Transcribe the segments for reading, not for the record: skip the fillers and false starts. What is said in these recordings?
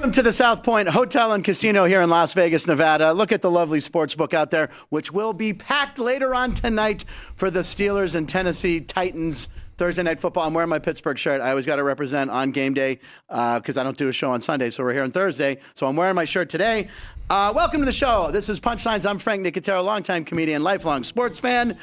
Welcome to the South Point Hotel and Casino here in Las Vegas, Nevada. Look at the lovely sports book out there, which will be packed later on tonight for the Steelers and Tennessee Titans Thursday Night Football. I'm wearing my Pittsburgh shirt. I always got to represent on game day because I don't do a show on Sunday, so we're here on Thursday. So I'm wearing my shirt today. Welcome to the show. This is Punchlines. I'm Frank Nicotero, longtime comedian, lifelong sports fan.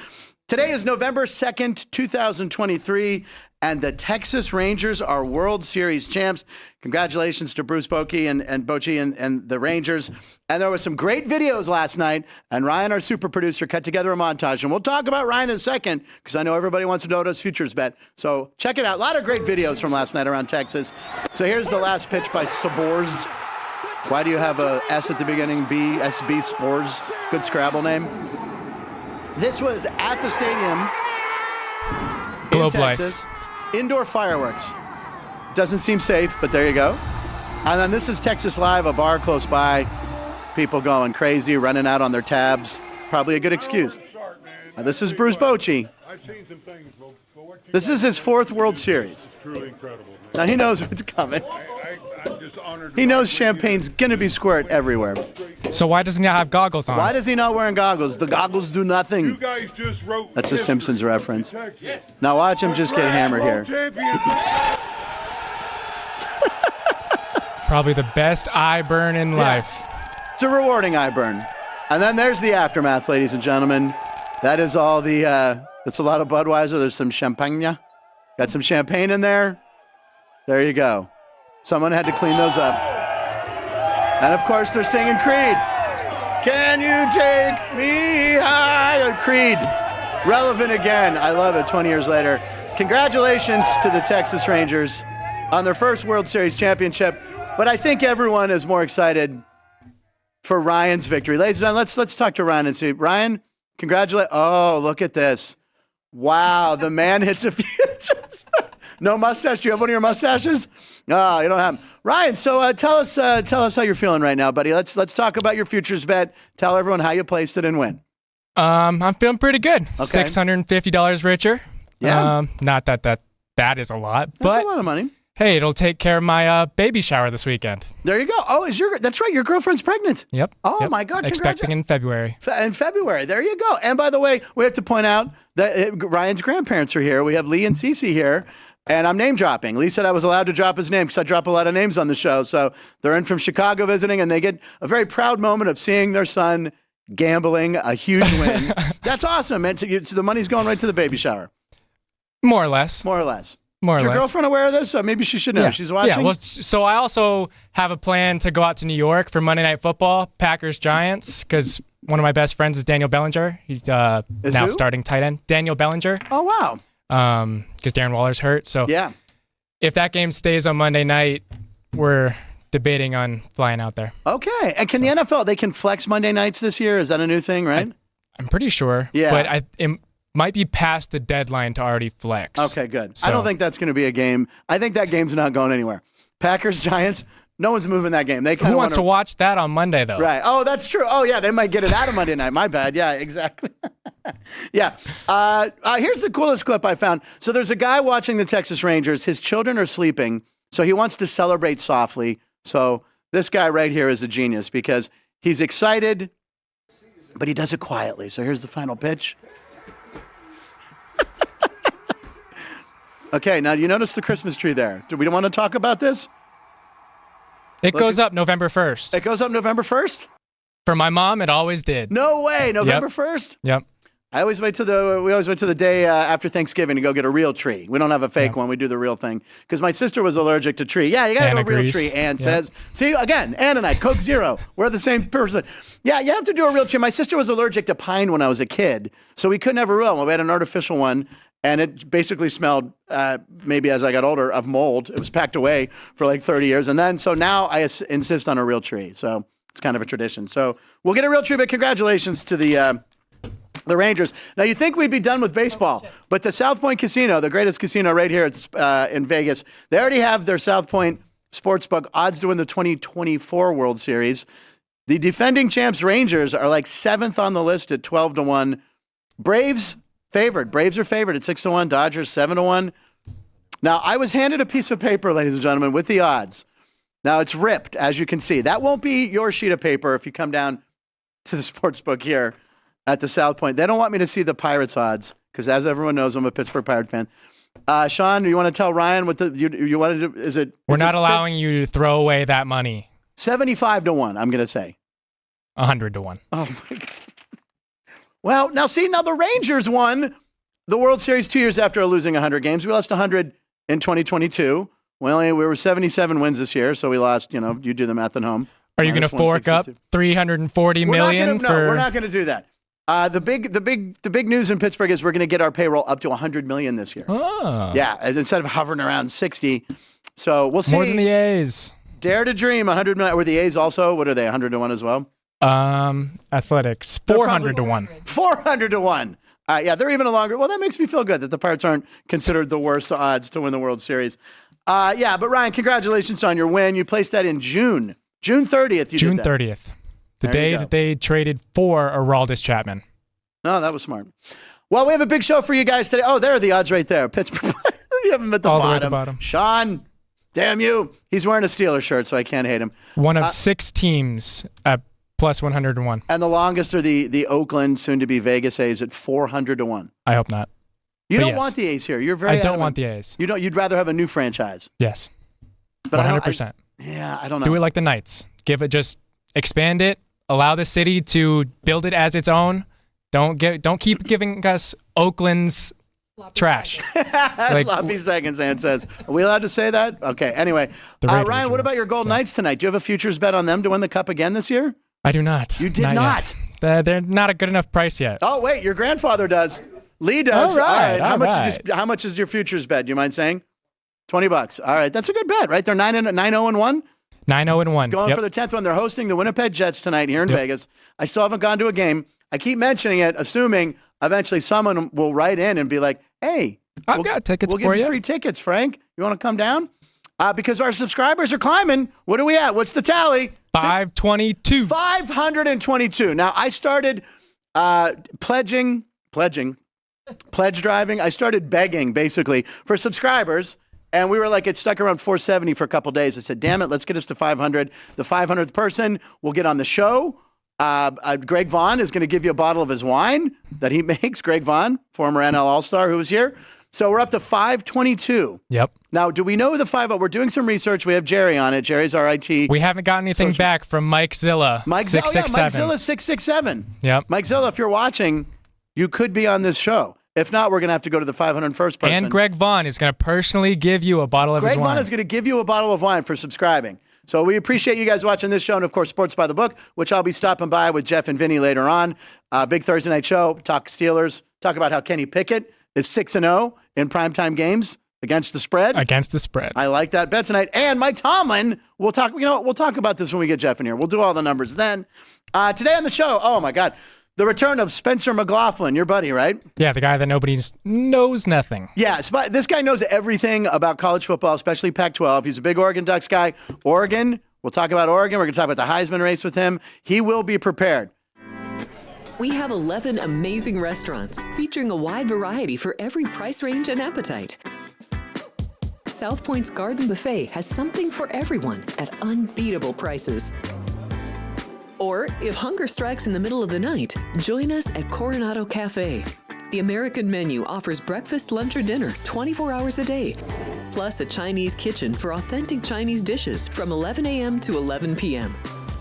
Today is November 2nd, 2023, and the Texas Rangers are World Series champs. Congratulations to Bruce Bochy and the Rangers. And there were some great videos last night, and Ryan, our super producer, cut together a montage. And we'll talk about Ryan in a second, because I know everybody wants to know what his futures bet. So check it out. A lot of great videos from last night around Texas. So here's the last pitch by Sabors. Why do you have a S at the beginning? BSB Spores. Good Scrabble name. This was at the stadium in Texas. Indoor fireworks. Doesn't seem safe, but there you go. And then this is Texas Live, a bar close by. People going crazy, running out on their tabs. Probably a good excuse. This is Bruce Bochy. This is his fourth World Series. Truly incredible. Now he knows what's coming. I'm just honored. He knows champagne's going to be squirt everywhere. So why doesn't he have goggles on? Why does he not wearing goggles? The goggles do nothing. You guys just wrote. That's a Simpsons reference. Now watch him just get hammered here. Probably the best eye burn in life. It's a rewarding eye burn. And then there's the aftermath, ladies and gentlemen. That is all the, that's a lot of Budweiser. There's some champagne. Got some champagne in there. There you go. Someone had to clean those up. And of course, they're singing Creed. Can you take me higher? Creed. Relevant again. I love it 20 years later. Congratulations to the Texas Rangers on their first World Series championship. But I think everyone is more excited for Ryan's victory. Ladies and gentlemen, let's talk to Ryan and see. Ryan, congratulations. Oh, look at this. Wow, the man hits a futures. No mustache? Do you have one of your mustaches? No, you don't have them. Ryan, so tell us how you're feeling right now, buddy. Let's talk about your futures bet. Tell everyone how you placed it and when. I'm feeling pretty good. Okay. $650 richer. Yeah. Not that is a lot, That's but a lot of money. hey, it'll take care of my baby shower this weekend. There you go. Oh, that's right. Your girlfriend's pregnant. Yep. Oh, yep. my God. Expecting in February. In February. There you go. And by the way, we have to point out that Ryan's grandparents are here. We have Lee and Cece here. And I'm name dropping. Lee said I was allowed to drop his name because I drop a lot of names on the show. So they're in from Chicago visiting, and they get a very proud moment of seeing their son gambling a huge win. That's awesome, man. So the money's going right to the baby shower. More or less. More or less. More Is or your less. girlfriend aware of this? Maybe she should know. Yeah. She's watching. Yeah. Well, so I also have a plan to go out to New York for Monday Night Football, Packers Giants, because one of my best friends is Daniel Bellinger. He's now who? starting tight end. Daniel Bellinger. Oh, wow. Because Darren Waller's hurt. So Yeah. if that game stays on Monday night, we're debating on flying out there. Okay. And can the NFL, they can flex Monday nights this year? Is that a new thing, right? I'm pretty sure. Yeah. But it might be past the deadline to already flex. Okay, good. So- I don't think that's going to be a game. I think that game's not going anywhere. Packers, Giants, no one's moving that game. They kind Who of wants to watch that on Monday, though? Right. Oh, that's true. Oh, yeah, they might get it out of Monday night. My bad. Yeah, exactly. Yeah. Here's the coolest clip I found. So there's a guy watching the Texas Rangers. His children are sleeping, so he wants to celebrate softly. So this guy right here is a genius because he's excited, but he does it quietly. So here's the final pitch. Okay, now you notice the Christmas tree there. Do we want to talk about this? It goes up November 1st. It goes up November 1st? For my mom, it always did. No way, November 1st? Yep. We always wait till the day after Thanksgiving to go get a real tree. We don't have a fake one. We do the real thing. Because my sister was allergic to tree. Yeah, you got to go real tree, Ann says. See, again, Ann and I, Coke Zero. We're the same person. Yeah, you have to do a real tree. My sister was allergic to pine when I was a kid, so we couldn't have a real one. We had an artificial one, and it basically smelled, maybe as I got older, of mold. It was packed away for like 30 years. And then, so now I insist on a real tree. So it's kind of a tradition. So we'll get a real tree, but congratulations to the Rangers. Now, you think we'd be done with baseball, but the South Point Casino, the greatest casino right here in Vegas, they already have their South Point Sportsbook odds to win the 2024 World Series. The defending champs Rangers are like 7th on the list at 12-1. Braves favored. Braves are favored at 6-1. Dodgers 7-1. Now, I was handed a piece of paper, ladies and gentlemen, with the odds. Now, it's ripped, as you can see. That won't be your sheet of paper if you come down to the sports book here at the South Point. They don't want me to see the Pirates odds because, as everyone knows, I'm a Pittsburgh Pirate fan. Sean, do you want to tell Ryan what you wanted to? Is it? We're not allowing you to throw away that money. 75-1, I'm going to say. 100-1. Oh, my God. Well, now the Rangers won the World Series 2 years after losing 100 games. We lost 100 in 2022. Well, we were 77 wins this year, so we lost, you do the math at home. Are you going to fork up $340 million? No, we're not going to do that. The big news in Pittsburgh is we're going to get our payroll up to $100 million this year. Oh. Yeah, instead of hovering around 60. So we'll see. More than the A's. Dare to dream, 100 million. Were the A's also? What are they? 100-1 as well? Athletics, 400-1. 400-1. Yeah, they're even a longer. Well, that makes me feel good that the Pirates aren't considered the worst odds to win the World Series. Yeah, but Ryan, congratulations on your win. You placed that in June 30th. June 30th, the day that they traded for Aroldis Chapman. Oh, that was smart. Well, we have a big show for you guys today. Oh, there are the odds right there. Pittsburgh. You have them at the All bottom. the way at the bottom. Sean, damn you. He's wearing a Steelers shirt, so I can't hate him. One of 6 teams at plus 101. And the longest are the Oakland, soon-to-be Vegas A's at 400-1. I hope not. You don't want the A's here. You're very. I don't want the A's. You'd rather have a new franchise. Yes. But 100%. I don't know. Do it like the Knights. Expand it. Allow the city to build it as its own. Don't keep giving us Oakland's trash. Sloppy seconds, Ann says. Are we allowed to say that? Okay. Anyway, Ryan, what about your Golden Knights tonight? Do you have a futures bet on them to win the Cup again this year? I do not. You did not. They're not a good enough price yet. Oh wait, your grandfather does. Lee does. All right. How much is your futures bet? Do you mind saying? $20. All right, that's a good bet, right? They're 9-0-1. 9-0-1. Going for the 10th one. They're hosting the Winnipeg Jets tonight here in Vegas. I still haven't gone to a game. I keep mentioning it, assuming eventually someone will write in and be like, "Hey, I've got tickets for you. We'll give you free tickets, Frank. You want to come down?" Because our subscribers are climbing. What are we at? What's the tally? 522. 522. Now, I started pledge driving. I started begging, basically, for subscribers. And we were like, it stuck around 470 for a couple days. I said, damn it, let's get us to 500. The 500th person will get on the show. Greg Vaughn is going to give you a bottle of his wine that he makes. Greg Vaughn, former NL All-Star who was here. So we're up to 522. Yep. Now, do we know the 5? We're doing some research. We have Jerry on it. Jerry's our IT. We haven't got anything back from Mike Zilla. Mike Zilla 667. Yep. Mike Zilla, if you're watching, you could be on this show. If not, we're going to have to go to the 501st person. And Greg Vaughn is going to personally give you a bottle of his wine. Greg Vaughn is going to give you a bottle of wine for subscribing. So we appreciate you guys watching this show and, of course, Sports by the Book, which I'll be stopping by with Jeff and Vinny later on. Big Thursday night show, talk Steelers, talk about how Kenny Pickett is 6-0 in primetime games against the spread. Against the spread. I like that bet tonight. And Mike Tomlin, we'll talk about this when we get Jeff in here. We'll do all the numbers then. Today on the show, oh, my God. The return of Spencer McLaughlin, your buddy, right? Yeah, the guy that nobody knows nothing. Yeah, this guy knows everything about college football, especially Pac-12. He's a big Oregon Ducks guy. Oregon, we'll talk about Oregon. We're going to talk about the Heisman race with him. He will be prepared. We have 11 amazing restaurants featuring a wide variety for every price range and appetite. South Point's Garden Buffet has something for everyone at unbeatable prices. Or, if hunger strikes in the middle of the night, join us at Coronado Cafe. The American menu offers breakfast, lunch, or dinner 24 hours a day, plus a Chinese kitchen for authentic Chinese dishes from 11 a.m. to 11 p.m.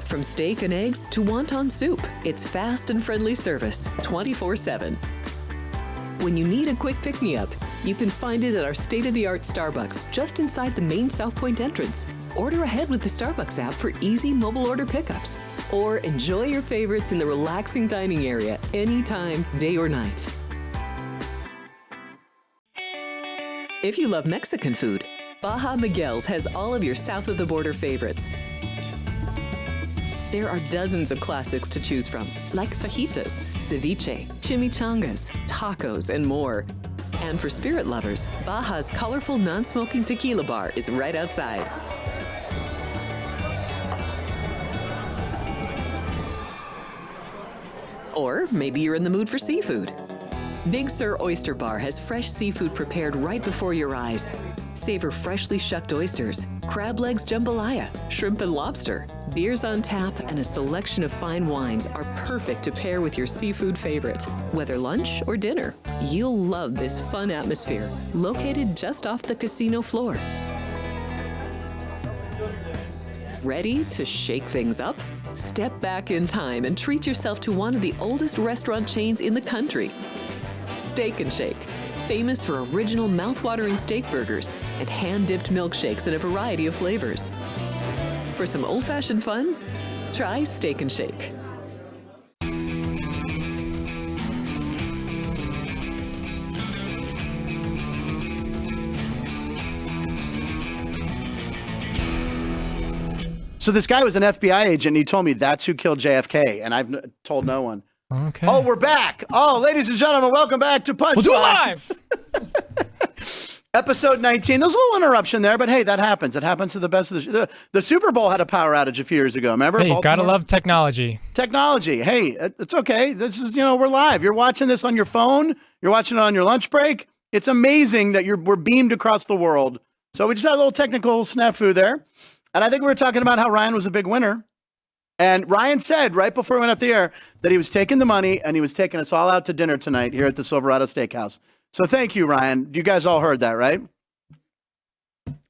From steak and eggs to wonton soup, it's fast and friendly service 24/7. When you need a quick pick-me-up, you can find it at our state-of-the-art Starbucks just inside the main South Point entrance. Order ahead with the Starbucks app for easy mobile order pickups. Or enjoy your favorites in the relaxing dining area anytime, day or night. If you love Mexican food, Baja Miguel's has all of your south of the border favorites. There are dozens of classics to choose from, like fajitas, ceviche, chimichangas, tacos, and more. And for spirit lovers, Baja's colorful non-smoking tequila bar is right outside. Or maybe you're in the mood for seafood. Big Sur Oyster Bar has fresh seafood prepared right before your eyes. Savor freshly shucked oysters, crab legs jambalaya, shrimp and lobster. Beers on tap and a selection of fine wines are perfect to pair with your seafood favorite. Whether lunch or dinner, you'll love this fun atmosphere, located just off the casino floor. Ready to shake things up? Step back in time and treat yourself to one of the oldest restaurant chains in the country. Steak and Shake, famous for original mouth-watering steak burgers and hand-dipped milkshakes in a variety of flavors. For some old-fashioned fun, try Steak and Shake. So this guy was an FBI agent, and he told me that's who killed JFK, and I've told no one. Okay. Oh, we're back. Oh, ladies and gentlemen, welcome back to Punch We'll do it Lines. live. Episode 19. There's a little interruption there, but hey, that happens. It happens to the best of the Super Bowl had a power outage a few years ago. Remember? Hey, you gotta Baltimore? love technology. Technology. Hey, it's okay. This is, we're live. You're watching this on your phone. You're watching it on your lunch break. It's amazing that we're beamed across the world. So we just had a little technical snafu there. And I think we were talking about how Ryan was a big winner. And Ryan said right before we went up the air that he was taking the money and he was taking us all out to dinner tonight here at the Silverado Steakhouse. So thank you, Ryan. You guys all heard that, right?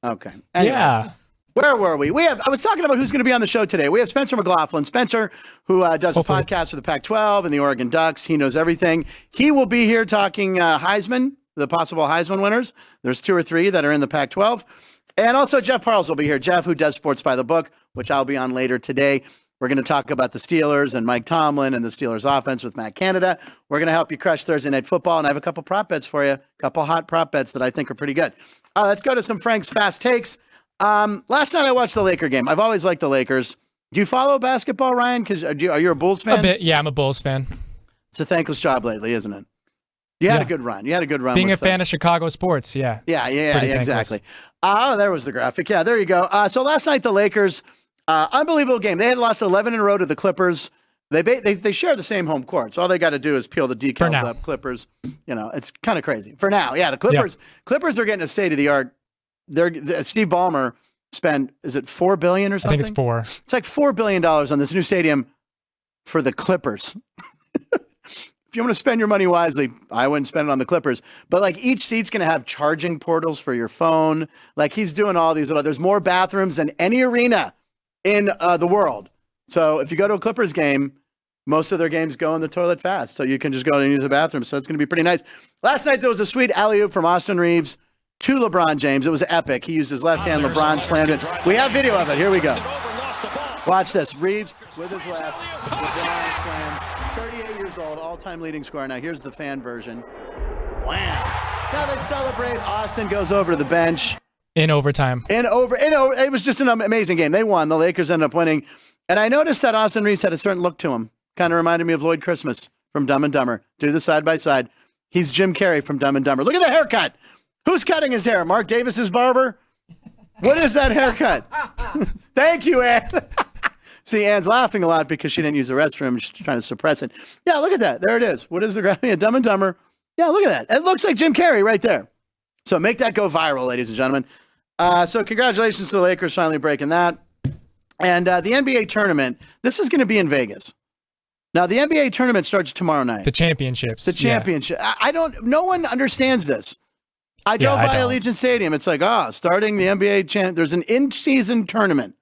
Okay. Anyway, Yeah. Where were we? I was talking about who's going to be on the show today. We have Spencer McLaughlin. Spencer, who does Hopefully. a podcast for the Pac-12 and the Oregon Ducks. He knows everything. He will be here talking Heisman, the possible Heisman winners. There's 2 or 3 that are in the Pac-12. And also Jeff Parles will be here. Jeff, who does Sports by the Book, which I'll be on later today. We're going to talk about the Steelers and Mike Tomlin and the Steelers offense with Matt Canada. We're going to help you crush Thursday Night Football. And I have a couple prop bets for you, a couple hot prop bets that I think are pretty good. Let's go to some Frank's Fast Takes. Last night I watched the Laker game. I've always liked the Lakers. Do you follow basketball, Ryan? Because are you a Bulls fan? A bit. Yeah, I'm a Bulls fan. It's a thankless job lately, isn't it? You had a good run. Being a fan of Chicago sports, yeah. Yeah, exactly. Oh, there was the graphic. Yeah, there you go. So last night the Lakers, unbelievable game. They had lost 11 in a row to the Clippers. They share the same home court, so all they got to do is peel the decals up. Clippers, it's kind of crazy for now. Yeah, the Clippers are getting a state of the art. Steve Ballmer spent, is it $4 billion or something? I think it's 4. It's like $4 billion on this new stadium for the Clippers. If you want to spend your money wisely, I wouldn't spend it on the Clippers. But like each seat's going to have charging portals for your phone. Like he's doing all these. There's more bathrooms than any arena in the world. So if you go to a Clippers game, most of their games go in the toilet fast. So you can just go and use the bathroom. So it's going to be pretty nice. Last night there was a sweet alley-oop from Austin Reeves to LeBron James. It was epic. He used his left hand. LeBron slammed it. We have video of it. Here we go. Watch this. Reeves with his left. LeBron slams. 38 years old, all-time leading scorer. Now here's the fan version. Wow. Now they celebrate. Austin goes over to the bench. In overtime. It was just an amazing game. They won. The Lakers ended up winning. And I noticed that Austin Reeves had a certain look to him. Kind of reminded me of Lloyd Christmas from Dumb and Dumber. Do the side-by-side. He's Jim Carrey from Dumb and Dumber. Look at the haircut. Who's cutting his hair? Mark Davis's barber? What is that haircut? Thank you, Ann. See, Ann's laughing a lot because she didn't use the restroom. She's trying to suppress it. Yeah, look at that. There it is. What is the graphic? Yeah, Dumb and Dumber. Yeah, look at that. It looks like Jim Carrey right there. So make that go viral, ladies and gentlemen. So congratulations to the Lakers finally breaking that. And the NBA tournament, this is going to be in Vegas. Now, the NBA tournament starts tomorrow night. The championships. The championship. Yeah. No one understands this. I drove by Allegiant Stadium. It's like, starting the NBA there's an in-season tournament.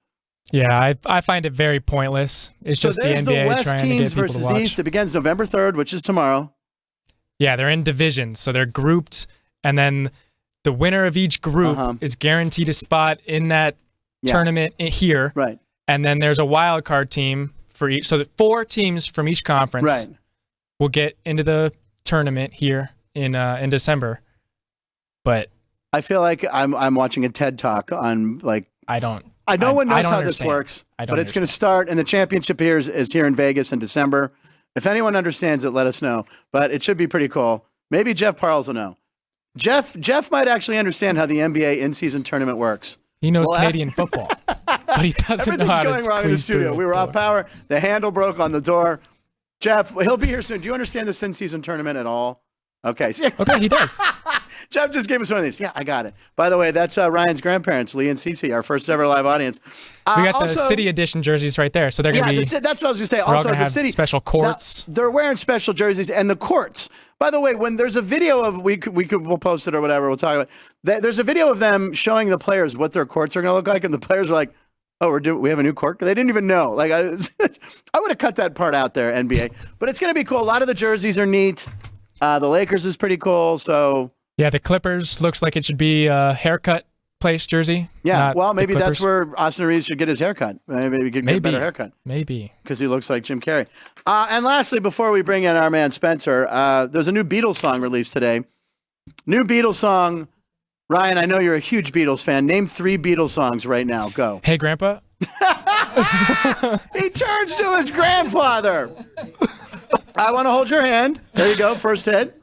Yeah, I find it very pointless. It's just the NBA the West trying teams to get people versus to watch. the East. It begins November 3rd, which is tomorrow. Yeah, they're in divisions, so they're grouped, and then the winner of each group is guaranteed a spot in that tournament here. Right. And then there's a wild card team for each. So that 4 teams from each conference will get into the tournament here in December. But I feel like I'm watching a TED Talk on no one knows how this works, but it's going to start, and the championship here is here in Vegas in December. If anyone understands it, let us know. But it should be pretty cool. Maybe Jeff Parles will know. Jeff might actually understand how the NBA in-season tournament works. He knows Canadian football, but he doesn't know how to Everything's going wrong in the studio. We were off power. The handle broke on the door. Jeff, he'll be here soon. Do you understand this in-season tournament at all? Okay. Okay, he does. Jeff just gave us one of these. Yeah, I got it. By the way, that's Ryan's grandparents, Lee and Cece, our first ever live audience. We got the city edition jerseys right there, so they're gonna be. That's what I was gonna say. We're all Also, gonna the have city special courts. They're wearing special jerseys and the courts. By the way, when there's a video of we'll post it or whatever. We'll talk about it. There's a video of them showing the players what their courts are gonna look like, and the players are like, "Oh, we have a new court." They didn't even know. Like I would have cut that part out there, NBA. But it's gonna be cool. A lot of the jerseys are neat. The Lakers is pretty cool. So yeah, the Clippers looks like it should be a haircut place jersey. Yeah, well, maybe that's where Austin Reeves should get his haircut. Maybe he could get a better haircut. Maybe. Because he looks like Jim Carrey. And lastly, before we bring in our man Spencer, there's a new Beatles song released today. New Beatles song. Ryan, I know you're a huge Beatles fan. Name 3 Beatles songs right now. Go. Hey, Grandpa. He turns to his grandfather. I want to hold your hand. There you go. First hit.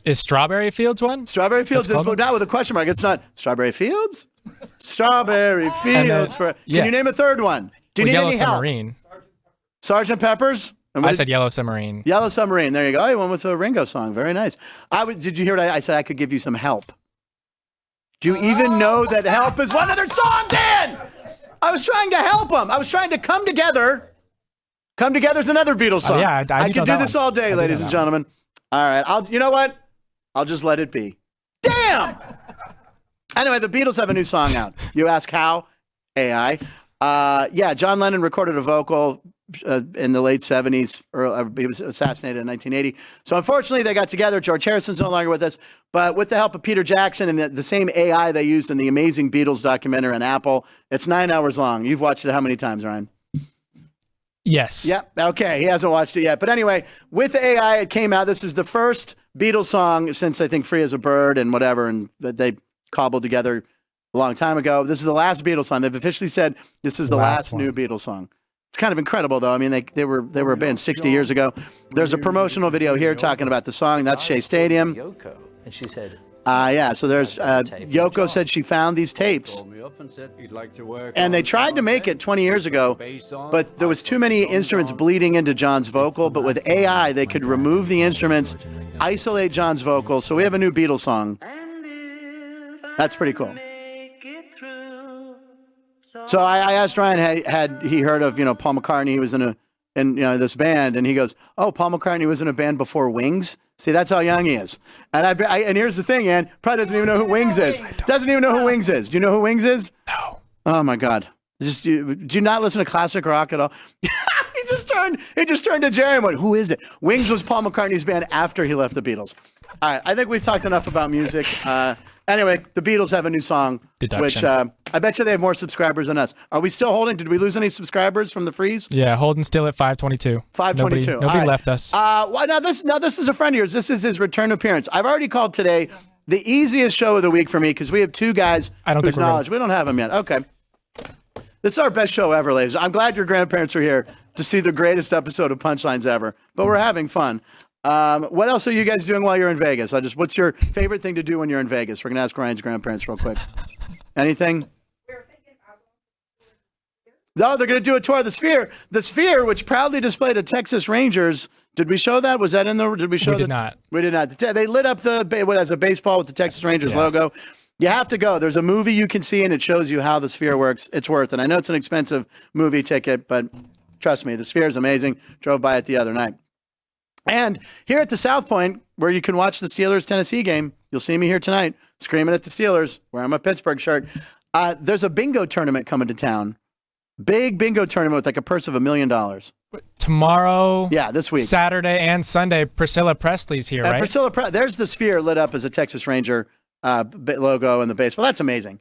Is Strawberry Fields one? Strawberry Fields is not with a question mark. It's not Strawberry Fields. Strawberry Fields. Can you name a third one? Do you need Yellow any help? Submarine. Sergeant Pepper's? I said Yellow Submarine. Yellow Submarine. There you go. Oh, you went with the Ringo song. Very nice. Did you hear what I said? I could give you some help. Do you even know that help is one of their songs in? I was trying to help them. I was trying to come together. Come Together is another Beatles song. Yeah, I could do this all day, ladies and gentlemen. All right. You know what? I'll just let it be. Damn! Anyway, the Beatles have a new song out. You ask how? AI. Yeah, John Lennon recorded a vocal in the late 70s. He was assassinated in 1980. So unfortunately, they got together. George Harrison's no longer with us. But with the help of Peter Jackson and the same AI they used in the amazing Beatles documentary on Apple, it's 9 hours long. You've watched it how many times, Ryan? Yes. Yep. Okay. He hasn't watched it yet. But anyway, with the AI, it came out. This is the first Beatles song since I think Free as a Bird and whatever, and that they cobbled together a long time ago. This is the last Beatles song. They've officially said this is the last new Beatles song. It's kind of incredible, though. I mean, they were a band 60 years ago. There's a promotional video here talking about the song. That's Shea Stadium. Yoko, and she said, yeah, so there's Yoko said she found these tapes. And they tried to make it 20 years ago, but there was too many instruments bleeding into John's vocal. But with AI, they could remove the instruments, isolate John's vocal. So we have a new Beatles song. That's pretty cool. So I asked Ryan, had he heard of, Paul McCartney? He was in this band, and he goes, "Oh, Paul McCartney was in a band before Wings." See, that's how young he is. And and here's the thing, Ann, probably doesn't even know who Wings is. Doesn't even know who Wings is. Do you know who Wings is? No. Oh my God. Do you not listen to classic rock at all? He just turned to Jerry and went, "Who is it?" Wings was Paul McCartney's band after he left the Beatles. All right, I think we've talked enough about music. Anyway, the Beatles have a new song, which I bet you they have more subscribers than us. Are we still holding? Did we lose any subscribers from the freeze? Yeah, holding still at 522. 522. Nobody left us. Well, now this is a friend of yours. This is his return appearance. I've already called today the easiest show of the week for me because we have two guys whose knowledge. We don't have them yet. Okay. This is our best show ever, ladies. I'm glad your grandparents are here to see the greatest episode of Punchlines ever, but we're having fun. What else are you guys doing while you're in Vegas? What's your favorite thing to do when you're in Vegas? We're going to ask Ryan's grandparents real quick. Anything? No, they're going to do a tour of the Sphere. The Sphere, which proudly displayed a Texas Rangers. Did we show that? Was that in the? Did we show? We did not. We did not. They lit up as a baseball with the Texas Rangers logo. You have to go. There's a movie you can see, and it shows you how the Sphere works. It's worth it. I know it's an expensive movie ticket, but trust me, the Sphere is amazing. Drove by it the other night. And here at the South Point, where you can watch the Steelers-Tennessee game, you'll see me here tonight screaming at the Steelers, wearing my Pittsburgh shirt. There's a bingo tournament coming to town. Big bingo tournament with like a purse of $1 million. Tomorrow, this week. Saturday and Sunday, Priscilla Presley's here, right? There's the Sphere lit up as a Texas Ranger logo in the base. Well, that's amazing.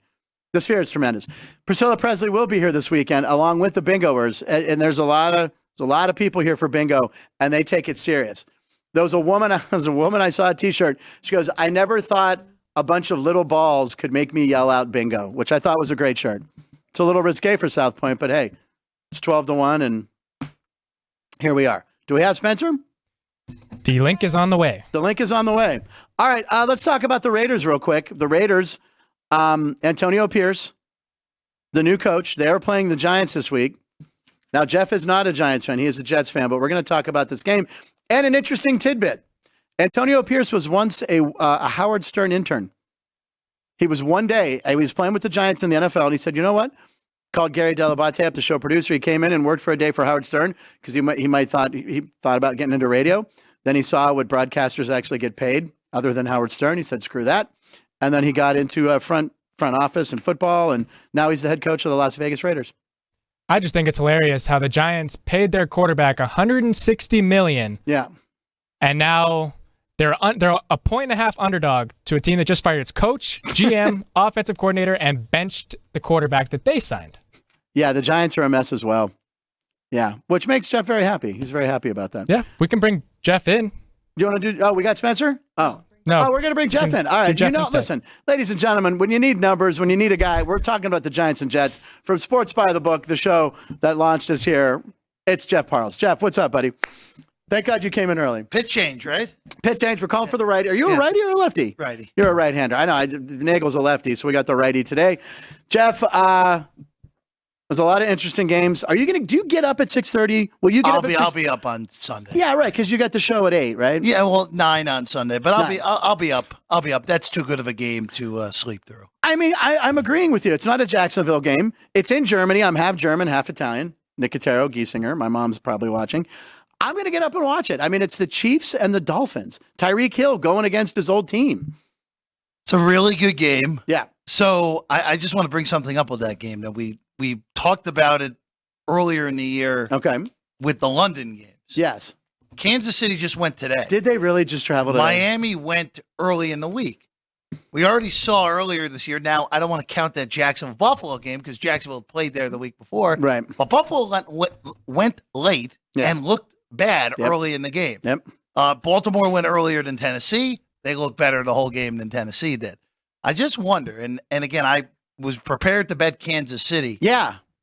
The Sphere is tremendous. Priscilla Presley will be here this weekend along with the bingoers, and there's a lot of people here for bingo, and they take it serious. There was a woman I saw a T-shirt. She goes, "I never thought a bunch of little balls could make me yell out bingo," which I thought was a great shirt. It's a little risque for South Point, but hey, it's 12-1, and here we are. Do we have Spencer? The link is on the way. The link is on the way. All right, let's talk about the Raiders real quick. The Raiders, Antonio Pierce, the new coach, they are playing the Giants this week. Now, Jeff is not a Giants fan. He is a Jets fan, but we're going to talk about this game. And an interesting tidbit. Antonio Pierce was once a Howard Stern intern. He was one day, he was playing with the Giants in the NFL, and he said, you know what? Called Gary Delabate up, the show producer. He came in and worked for a day for Howard Stern because he thought about getting into radio. Then he saw what broadcasters actually get paid other than Howard Stern. He said, screw that. And then he got into front office and football, and now he's the head coach of the Las Vegas Raiders. I just think it's hilarious how the Giants paid their quarterback $160 million. Yeah. And now they're a 1.5-point underdog to a team that just fired its coach, GM, offensive coordinator, and benched the quarterback that they signed. Yeah, the Giants are a mess as well. Yeah, which makes Jeff very happy. He's very happy about that. Yeah, we can bring Jeff in. Do you want to do? Oh, we got Spencer? Oh. No. Oh, we're going to bring Jeff in. All right. Listen, ladies and gentlemen, when you need numbers, when you need a guy, we're talking about the Giants and Jets from Sports by the Book, the show that launched us here. It's Jeff Parles. Jeff, what's up, buddy? Thank God you came in early. Pitch change, right? Pitch change. We're calling for the righty. Are you a righty or a lefty? Righty. You're a right-hander. I know. Nagel's a lefty, so we got the righty today. Jeff, there's a lot of interesting games. Do you get up at 6:30? Will you get up at 6? I'll be up on Sunday. Yeah, right, because you got the show at 8, right? Yeah, well, 9 on Sunday, but I'll be up. I'll be up. That's too good of a game to sleep through. I mean, I'm agreeing with you. It's not a Jacksonville game. It's in Germany. I'm half German, half Italian. Nicotero, Giesinger. My mom's probably watching. I'm going to get up and watch it. I mean, it's the Chiefs and the Dolphins. Tyreek Hill going against his old team. It's a really good game. Yeah. So I just want to bring something up with that game that we talked about it earlier in the year. Okay. With the London games. Yes. Kansas City just went today. Did they really just travel today? Miami went early in the week. We already saw earlier this year. Now, I don't want to count that Jacksonville-Buffalo game because Jacksonville played there the week before. Right. But Buffalo went late and looked bad early in the game. Yep. Baltimore went earlier than Tennessee. They looked better the whole game than Tennessee did. I just wonder, and again, I was prepared to bet Kansas City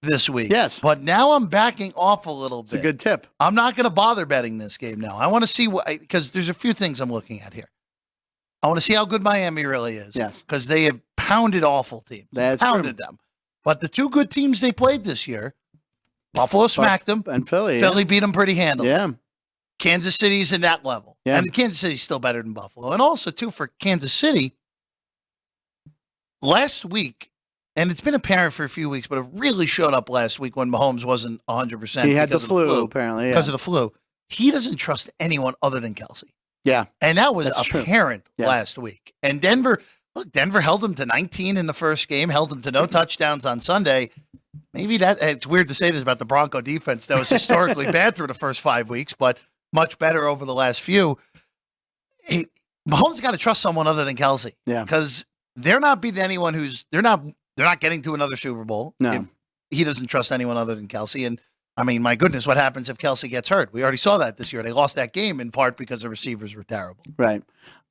this week. Yes. But now I'm backing off a little bit. It's a good tip. I'm not going to bother betting this game now. I want to see because there's a few things I'm looking at here. I want to see how good Miami really is. Yes. Because they have pounded awful teams. That's pounded them. But the two good teams they played this year, Buffalo smacked them. And Philly. Philly beat them pretty handily. Yeah. Kansas City's in that level. Yeah. And Kansas City's still better than Buffalo. And also, too, for Kansas City, last week, and it's been apparent for a few weeks, but it really showed up last week when Mahomes wasn't 100%. He had the flu, apparently. Because of the flu. He doesn't trust anyone other than Kelsey. Yeah. And that was That's apparent last week. And Denver held him to 19 in the first game, held him to no touchdowns on Sunday. Maybe it's weird to say this about the Bronco defense that was historically bad through the first 5 weeks, but much better over the last few. Mahomes got to trust someone other than Kelsey. Yeah. Because they're not beating anyone they're not getting to another Super Bowl. No. He doesn't trust anyone other than Kelsey. And I mean, my goodness, what happens if Kelsey gets hurt? We already saw that this year. They lost that game in part because the receivers were terrible. Right.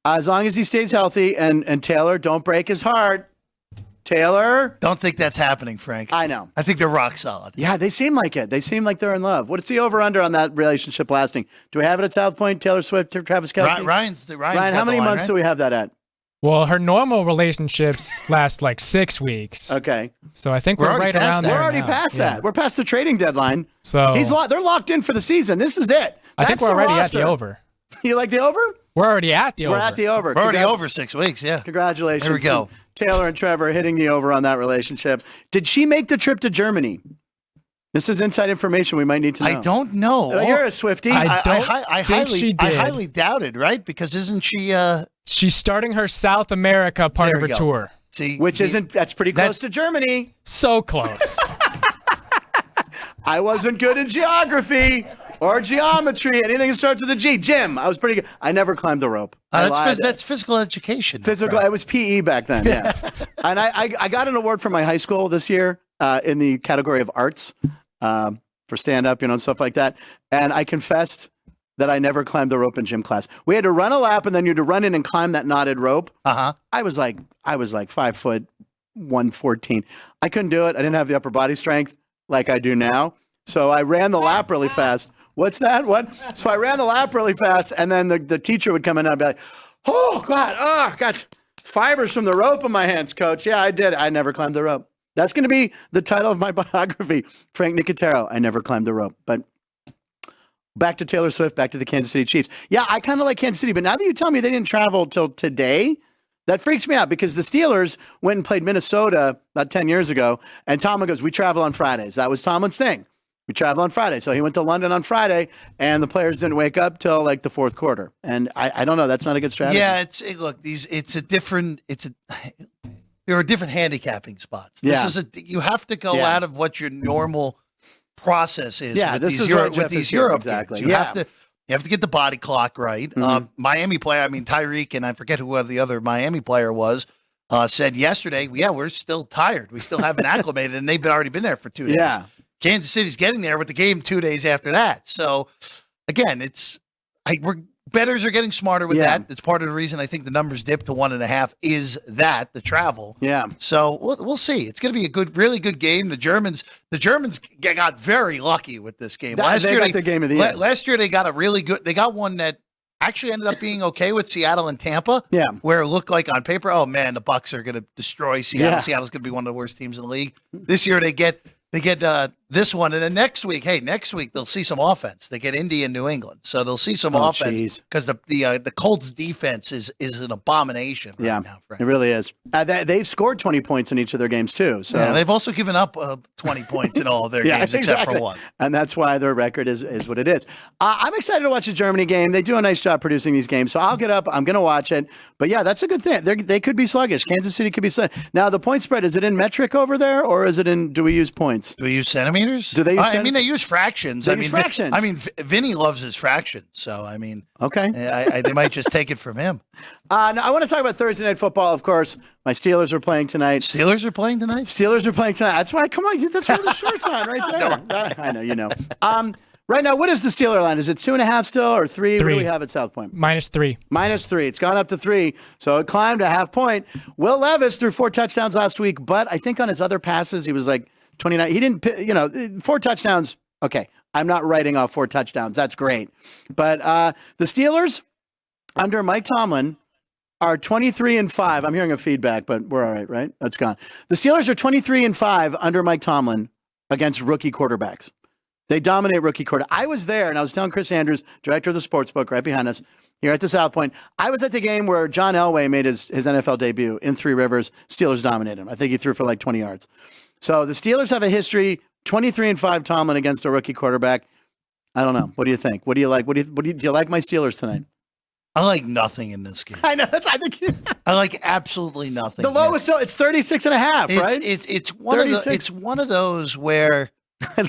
As long as he stays healthy and Taylor, don't break his heart. Taylor. Don't think that's happening, Frank. I know. I think they're rock solid. Yeah, they seem like it. They seem like they're in love. What's the over-under on that relationship lasting? Do we have it at South Point, Taylor Swift, Travis Kelce? Ryan, how many months do we have that at? Well, her normal relationships last like 6 weeks. Okay. So I think we're right around there. We're already now. past that. We're past the trading deadline. So they're locked in for the season. This is it. I think we're already at the over. You like the over? We're already at the over. We're at the over. We're already over 6 weeks, yeah. Congratulations. There we go. Taylor and Trevor hitting the over on that relationship. Did she make the trip to Germany? This is inside information we might need to know. I don't know. You're a Swiftie. I think she did. I highly doubted, right? Because isn't she... She's starting her South America part of her go. tour. See, that's pretty close to Germany. So close. I wasn't good in geography or geometry. Anything that starts with a G. Gym. I was pretty good. I never climbed the rope. That's physical education. Physical. It was PE back then. Yeah. And I got an award from my high school this year in the category of arts for stand up, and stuff like that. And I confessed that I never climbed the rope in gym class. We had to run a lap, and then you had to run in and climb that knotted rope. I was like 5 foot 114. I couldn't do it. I didn't have the upper body strength like I do now. So I ran the lap really fast. What's that? What? So I ran the lap really fast, and then the teacher would come in and I'd be like, oh, got fibers from the rope in my hands, coach. Yeah, I did. I never climbed the rope. That's going to be the title of my biography, Frank Nicotero. I never climbed the rope. But Back to Taylor Swift, back to the Kansas City Chiefs. Yeah, I kind of like Kansas City, but now that you tell me they didn't travel till today, that freaks me out because the Steelers went and played Minnesota about 10 years ago, and Tomlin goes, we travel on Fridays. That was Tomlin's thing. We travel on Friday. So he went to London on Friday, and the players didn't wake up till like the fourth quarter. And I don't know. That's not a good strategy. Yeah, there are different handicapping spots. You have to go out of what your normal process is. Yeah, with this these is Euro, what Jeff with these is here, Europe exactly. games. You have to get the body clock right. Miami player, Tyreek, and I forget who the other Miami player was, said yesterday, we're still tired. We still haven't acclimated, and they've already been there for 2 days. Yeah. Kansas City's getting there with the game 2 days after that. So, again, bettors are getting smarter with that. It's part of the reason I think the numbers dipped to 1.5 is that the travel. Yeah. So we'll see. It's going to be a really good game. The Germans got very lucky with this game. They got the game of the year. Last year they got they got one that actually ended up being okay with Seattle and Tampa. Yeah. Where it looked like on paper, oh man, the Bucs are going to destroy Seattle. Yeah. Seattle's going to be one of the worst teams in the league. This year they get this one, and then next week they'll see some offense. They get Indy and New England, so they'll see some offense because the Colts defense is an abomination right now. Frank. It really is. They've scored 20 points in each of their games too. So they've also given up 20 points in all of their games except for one, and that's why their record is what it is. I'm excited to watch the Germany game. They do a nice job producing these games, so I'll get up. I'm going to watch it. But yeah, that's a good thing. They could be sluggish. Kansas City could be sluggish. Now the point spread, is it in metric over there, or is it in? Do we use points? Do we use centimeters? Do they use they use fractions. Fractions. Vinny loves his fractions. So, okay. They might just take it from him. Now, I want to talk about Thursday Night Football, of course. My Steelers are playing tonight. Steelers are playing tonight? That's why, come on, that's why the shorts on right there. I know, you know. Right now, what is the Steeler line? Is it 2.5 still or 3? What do we have at South Point? -3. -3. It's gone up to 3, so it climbed a half point. Will Levis threw 4 touchdowns last week, but I think on his other passes, he was like 29. He didn't, 4 touchdowns. Okay, I'm not writing off 4 touchdowns. That's great. But the Steelers, under Mike Tomlin, are 23-5. I'm hearing a feedback, but we're all right, right? That's gone. The Steelers are 23-5 under Mike Tomlin against rookie quarterbacks. They dominate rookie quarter. I was there, and I was telling Chris Andrews, director of the sportsbook right behind us, here at the South Point. I was at the game where John Elway made his NFL debut in Three Rivers. Steelers dominated him. I think he threw for like 20 yards. So the Steelers have a history, 23-5 Tomlin against a rookie quarterback. I don't know. What do you think? What do you like? Do you like my Steelers tonight? I like nothing in this game. I know. I like absolutely nothing. The lowest, it's 36.5, right? It's one of those where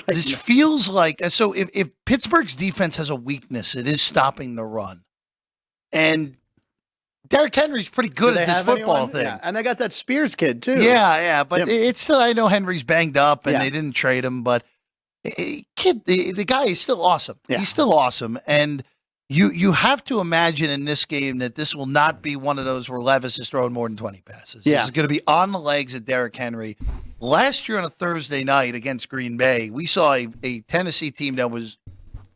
this feels like, so if Pittsburgh's defense has a weakness, it is stopping the run. And Derrick Henry's pretty good at this football thing. Yeah. And they got that Spears kid, too. Yeah. But it's still, I know Henry's banged up and they didn't trade him, but the guy is still awesome. Yeah. He's still awesome. And you have to imagine in this game that this will not be one of those where Levis is throwing more than 20 passes. Yeah. This is going to be on the legs of Derrick Henry. Last year on a Thursday night against Green Bay, we saw a Tennessee team that was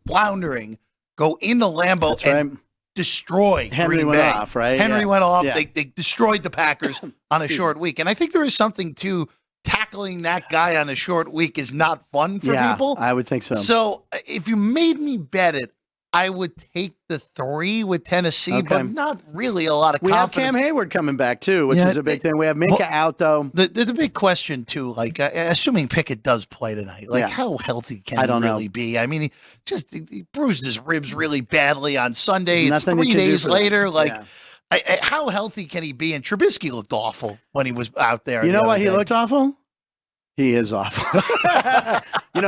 floundering go into Lambeau and destroy Henry Green went Bay. off, right? Henry went off. Yeah. They destroyed the Packers on a short week. And I think there is something to tackling that guy on a short week is not fun for people. I would think so. So if you made me bet it, I would take the 3 with Tennessee, but not really a lot of confidence. We have Cam Hayward coming back, too, which is a big thing. We have Minka out, though. The big question, too, like, assuming Pickett does play tonight, how healthy can he really be? I mean, he bruised his ribs really badly on Sunday. It's 3 days later. How healthy can he be? And Trubisky looked awful when he was out there. You know why he looked awful? He is awful.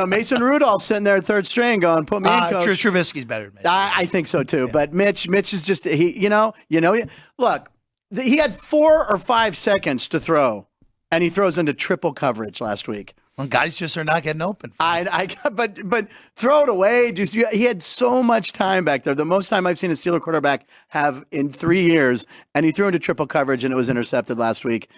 Mason Rudolph's sitting there at third string going, put me in, coach. Trubisky's better than Mason. I think so, too. Yeah. But Mitch is just, look, he had 4 or 5 seconds to throw, and he throws into triple coverage last week. Well, guys just are not getting open. But throw it away. He had so much time back there. The most time I've seen a Steeler quarterback have in 3 years, and he threw into triple coverage, and it was intercepted last week.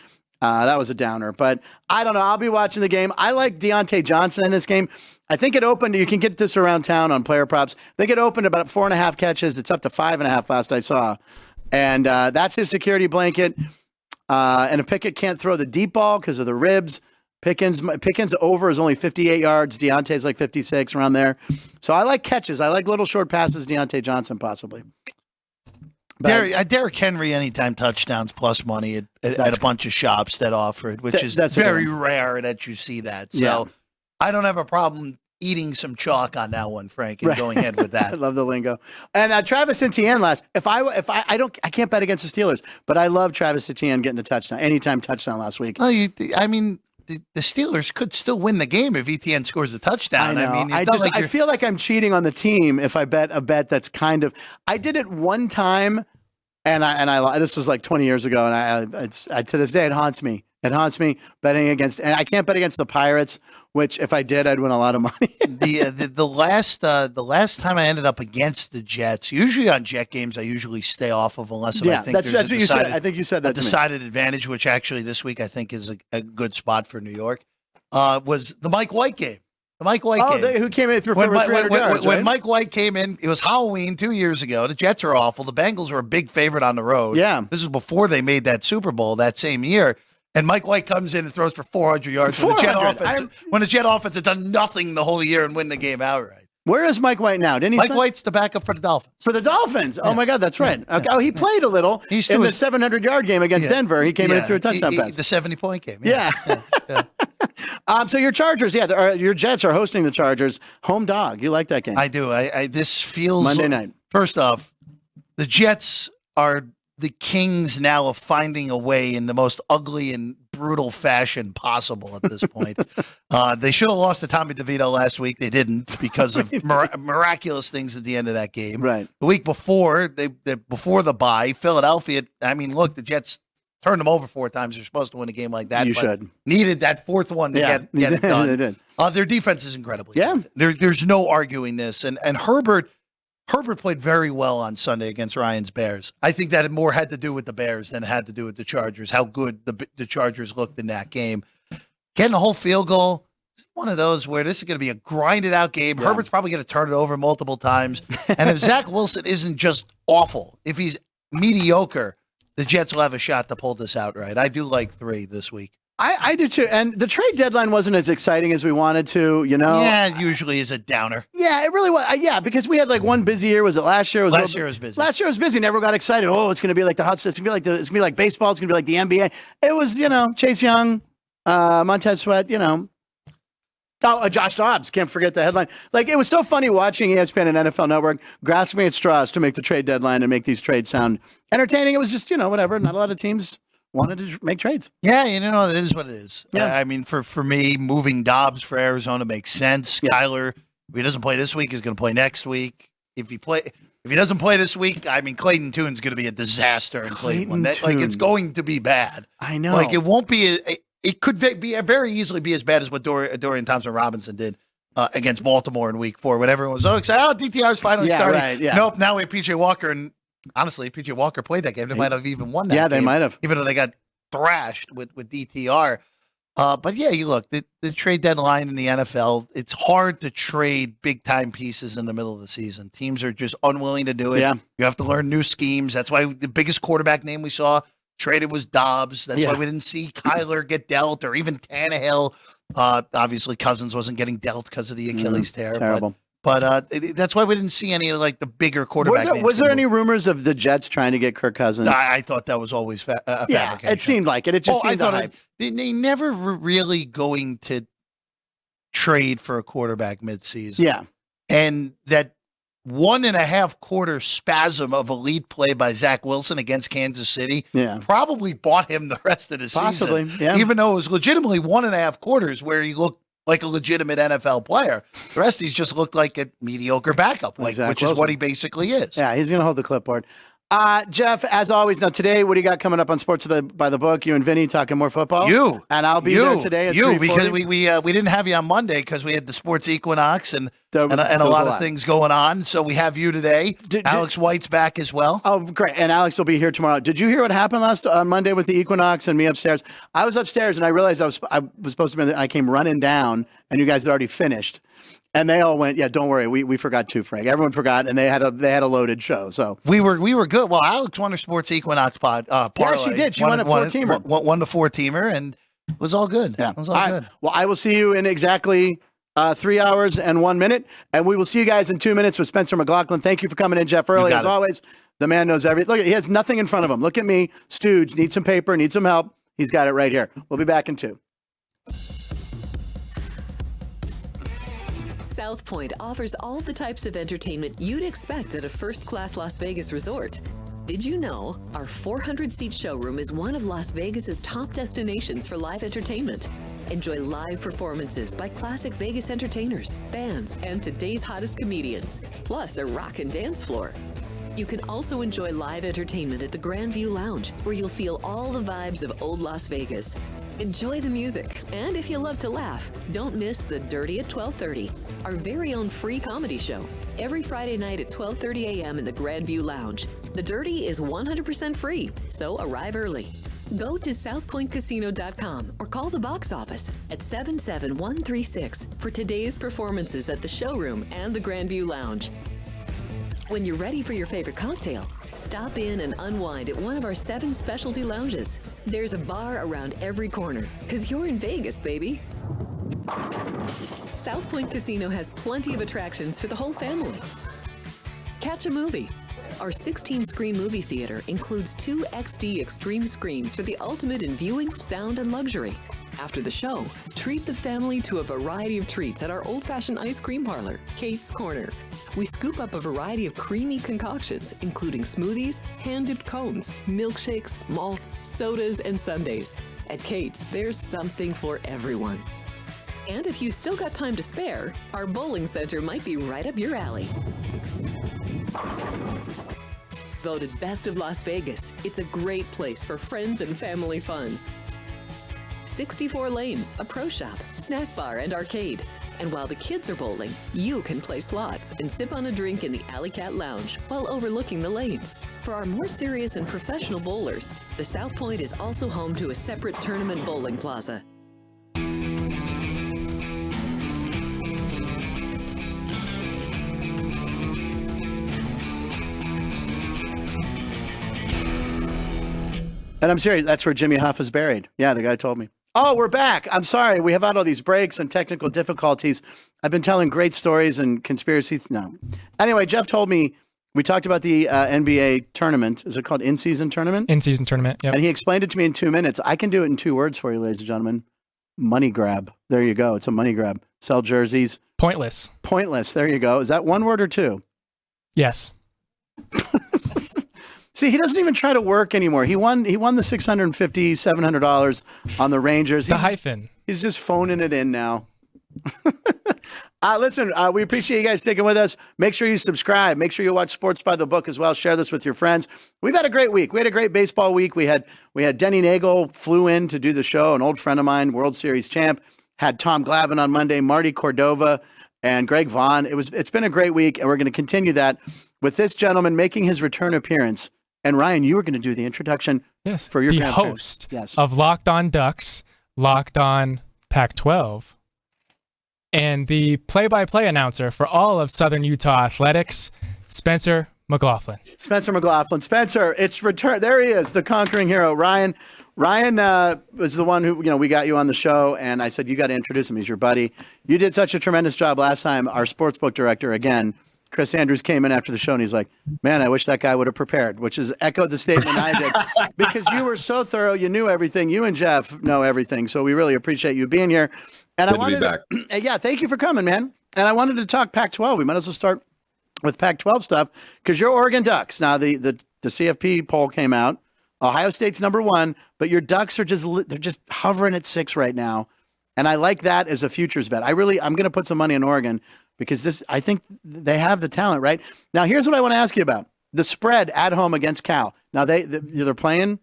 That was a downer, but I don't know. I'll be watching the game. I like Deontay Johnson in this game. I think it opened. You can get this around town on player props. I think it opened about 4.5 catches. It's up to 5.5 last I saw. And that's his security blanket. And if Pickett can't throw the deep ball because of the ribs, Pickens over is only 58 yards. Deontay's like 56, around there. So I like catches. I like little short passes. Deontay Johnson possibly. Derrick Henry anytime touchdowns plus money at a bunch of shops that offer it, which is that's very rare that you see that. So Yeah. I don't have a problem eating some chalk on that one, Frank, and going ahead with that. I love the lingo. And Travis Etienne last. I can't bet against the Steelers, but I love Travis Etienne getting a touchdown, anytime touchdown last week. Well, the Steelers could still win the game if Etienne scores a touchdown. I know. I feel like I'm cheating on the team if I bet a bet that's kind of. I did it one time, and I this was like 20 years ago, and I to this day it haunts me. It haunts me betting against, and I can't bet against the Pirates, which if I did, I'd win a lot of money. the last time I ended up against the Jets, usually on Jet games, I usually stay off of unless I think that's there's what you said. I think you said that. Decided advantage, which actually this week I think is a good spot for New York, was the Mike White game. The Mike White game. Who came in through for 300 yards, when right? Mike White came in, it was Halloween 2 years ago. The Jets are awful. The Bengals were a big favorite on the road. Yeah. This is before they made that Super Bowl that same year. And Mike White comes in and throws for 400 yards. When the Jet offense had done nothing the whole year and win the game outright. Where is Mike White now? Didn't he? Mike White's the backup for the Dolphins. For the Dolphins. Oh my God, that's right. Okay. Oh, he played a little in the 700-yard game against Denver. He came in and threw a touchdown pass. The 70-point game. Yeah. So your Chargers, your Jets are hosting the Chargers. Home dog. You like that game? I do. This feels Monday night. First off, the Jets are the kings now of finding a way in the most ugly and brutal fashion possible at this point. They should have lost to Tommy DeVito last week. They didn't because of miraculous things at the end of that game. Right. The week before, before the bye, Philadelphia, the Jets turned them over 4 times. They're supposed to win a game like that. You should. Needed that fourth one to get it done. They did. Their defense is incredible. Yeah. There's no arguing this. And Herbert played very well on Sunday against Ryan's Bears. I think that it more had to do with the Bears than it had to do with the Chargers, how good the Chargers looked in that game. Getting a whole field goal, one of those where this is going to be a grinded out game. Yeah. Herbert's probably going to turn it over multiple times. And if Zach Wilson isn't just awful, if he's mediocre, the Jets will have a shot to pull this out right. I do like 3 this week. I do too. And the trade deadline wasn't as exciting as we wanted to, Yeah, it usually is a downer. Yeah, it really was. Yeah, because we had like one busy year. Was it last year? Last year was busy. Last year was busy. Never got excited. Oh, it's going to be like the hot stuff. It's going to be like baseball. It's going to be like the NBA. It was, Chase Young, Montez Sweat, Josh Dobbs. Can't forget the headline. Like, it was so funny watching ESPN and NFL Network grasping at straws to make the trade deadline and make these trades sound entertaining. It was just, whatever. Not a lot of teams wanted to make trades. Yeah, it is what it is. Yeah. For me, moving Dobbs for Arizona makes sense. Yeah. Kyler, if he doesn't play this week, he's going to play next week. If he doesn't play this week, Clayton Tune's going to be a disaster in Cleveland. It's going to be bad. I know. It won't be. It could be very easily be as bad as what Dorian Thompson-Robinson did against Baltimore in Week 4 when everyone was so excited. Oh, DTR's finally starting. Right, yeah. Nope. Now we have PJ Walker and. Honestly, PJ Walker played that game. They might have even won that game. Yeah, they might have. Even though they got thrashed with DTR. But yeah, you look, the trade deadline in the NFL, it's hard to trade big-time pieces in the middle of the season. Teams are just unwilling to do it. Yeah. You have to learn new schemes. That's why the biggest quarterback name we saw traded was Dobbs. That's why we didn't see Kyler get dealt or even Tannehill. Obviously, Cousins wasn't getting dealt because of the Achilles tear. Terrible. But that's why we didn't see any of the bigger quarterback names. Was there any rumors of the Jets trying to get Kirk Cousins? I thought that was always fabrication. Yeah, it seemed like it. It just seemed like they never were really going to trade for a quarterback midseason. Yeah. And that 1.5 quarter spasm of elite play by Zach Wilson against Kansas City probably bought him the rest of the season. Yeah. Even though it was legitimately 1.5 quarters where he looked like a legitimate NFL player. The rest, he's just looked like a mediocre backup, which is what he basically is. Yeah, he's going to hold the clipboard. Jeff, as always, now today, what do you got coming up on Sports by the Book? You and Vinny talking more football? And I'll be there today at 3:40. Because we didn't have you on Monday because we had the sports equinox and a lot of things going on. So we have you today. Alex White's back as well. Oh, great. And Alex will be here tomorrow. Did you hear what happened last Monday with the equinox and me upstairs? I was upstairs and I realized I was supposed to be there. I came running down and you guys had already finished. And they all went, yeah, don't worry, we forgot too, Frank. Everyone forgot, and they had a loaded show. So we were good. Well, Alex won her sports equinox parlay. Yeah, she did. She won a 4-teamer. Won the 4-teamer, and It was all good. Yeah. It was all right. good. Well, I will see you in exactly 3 hours and 1 minute. And we will see you guys in 2 minutes with Spencer McLaughlin. Thank you for coming in, Jeff, early. As always, the man knows everything. Look, he has nothing in front of him. Look at me, Stooge. Need some paper, need some help. He's got it right here. We'll be back in 2. South Point offers all the types of entertainment you'd expect at a first-class Las Vegas resort. Did you know our 400-seat showroom is one of Las Vegas's top destinations for live entertainment? Enjoy live performances by classic Vegas entertainers, bands, and today's hottest comedians, plus a rock and dance floor. You can also enjoy live entertainment at the Grand View Lounge, where you'll feel all the vibes of old Las Vegas. Enjoy the music, and if you love to laugh, don't miss The Dirty at 12:30, our very own free comedy show, every Friday night at 12:30 a.m. in the Grand View Lounge. The Dirty is 100% free, so arrive early. Go to southpointcasino.com or call the box office at 77136 for today's performances at the showroom and the Grand View Lounge. When you're ready for your favorite cocktail, stop in and unwind at one of our 7 specialty lounges. There's a bar around every corner, because you're in Vegas, baby. South Point Casino has plenty of attractions for the whole family. Catch a movie. Our 16-screen movie theater includes 2 XD Extreme screens for the ultimate in viewing, sound, and luxury. After the show, treat the family to a variety of treats at our old-fashioned ice cream parlor, Kate's Corner. We scoop up a variety of creamy concoctions, including smoothies, hand-dipped cones, milkshakes, malts, sodas, and sundaes. At Kate's, there's something for everyone. And if you've still got time to spare, our bowling center might be right up your alley. Voted Best of Las Vegas, it's a great place for friends and family fun. 64 lanes, a pro shop, snack bar, and arcade. And while the kids are bowling, you can play slots and sip on a drink in the Alley Cat Lounge while overlooking the lanes. For our more serious and professional bowlers, the South Point is also home to a separate tournament bowling plaza. And I'm serious. That's where Jimmy Hoff is buried. Yeah, the guy told me. Oh, we're back. I'm sorry. We have had all these breaks and technical difficulties. I've been telling great stories and conspiracies. No. Anyway, Jeff told me we talked about the NBA tournament. Is it called in-season tournament? In-season tournament, yep. And he explained it to me in 2 minutes. I can do it in 2 words for you, ladies and gentlemen. Money grab. There you go. It's a money grab. Sell jerseys. Pointless. Pointless. There you go. Is that 1 word or 2? Yes. See, he doesn't even try to work anymore. He won the $650, $700 on the Rangers. The hyphen. He's just phoning it in now. Listen, we appreciate you guys sticking with us. Make sure you subscribe. Make sure you watch Sports by the Book as well. Share this with your friends. We've had a great week. We had a great baseball week. We had Denny Nagel flew in to do the show, an old friend of mine, World Series champ. Had Tom Glavine on Monday, Marty Cordova, and Greg Vaughn. It's been a great week, and we're going to continue that with this gentleman making his return appearance. And Ryan, you were going to do the introduction for your the grandparents. host of Locked On Ducks, Locked On Pac-12, and the play-by-play announcer for all of Southern Utah athletics, Spencer McLaughlin. Spencer McLaughlin. Spencer, it's return. There he is, the conquering hero. Ryan was the one who, we got you on the show, and I said, you got to introduce him. He's your buddy. You did such a tremendous job last time. Our sportsbook director, again, Chris Andrews, came in after the show and he's like, man, I wish that guy would have prepared, which is echoed the statement I did because you were so thorough. You knew everything. You and Jeff know everything. So we really appreciate you being here. And Good to be back. Yeah, thank you for coming, man. And I wanted to talk Pac-12. We might as well start with Pac-12 stuff because you're Oregon Ducks. Now the CFP poll came out. Ohio State's number 1, but your Ducks are they're just hovering at 6 right now. And I like that as a futures bet. I'm going to put some money in Oregon. Because I think they have the talent, right? Now, here's what I want to ask you about. The spread at home against Cal. Now, they're playing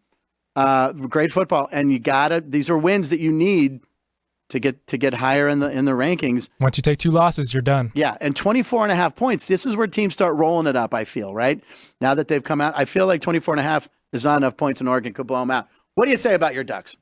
great football, and these are wins that you need to get higher in the rankings. Once you take 2 losses, you're done. Yeah, and 24.5 points. This is where teams start rolling it up, I feel, right? Now that they've come out, I feel like 24.5 is not enough points, and Oregon could blow them out. What do you say about your Ducks?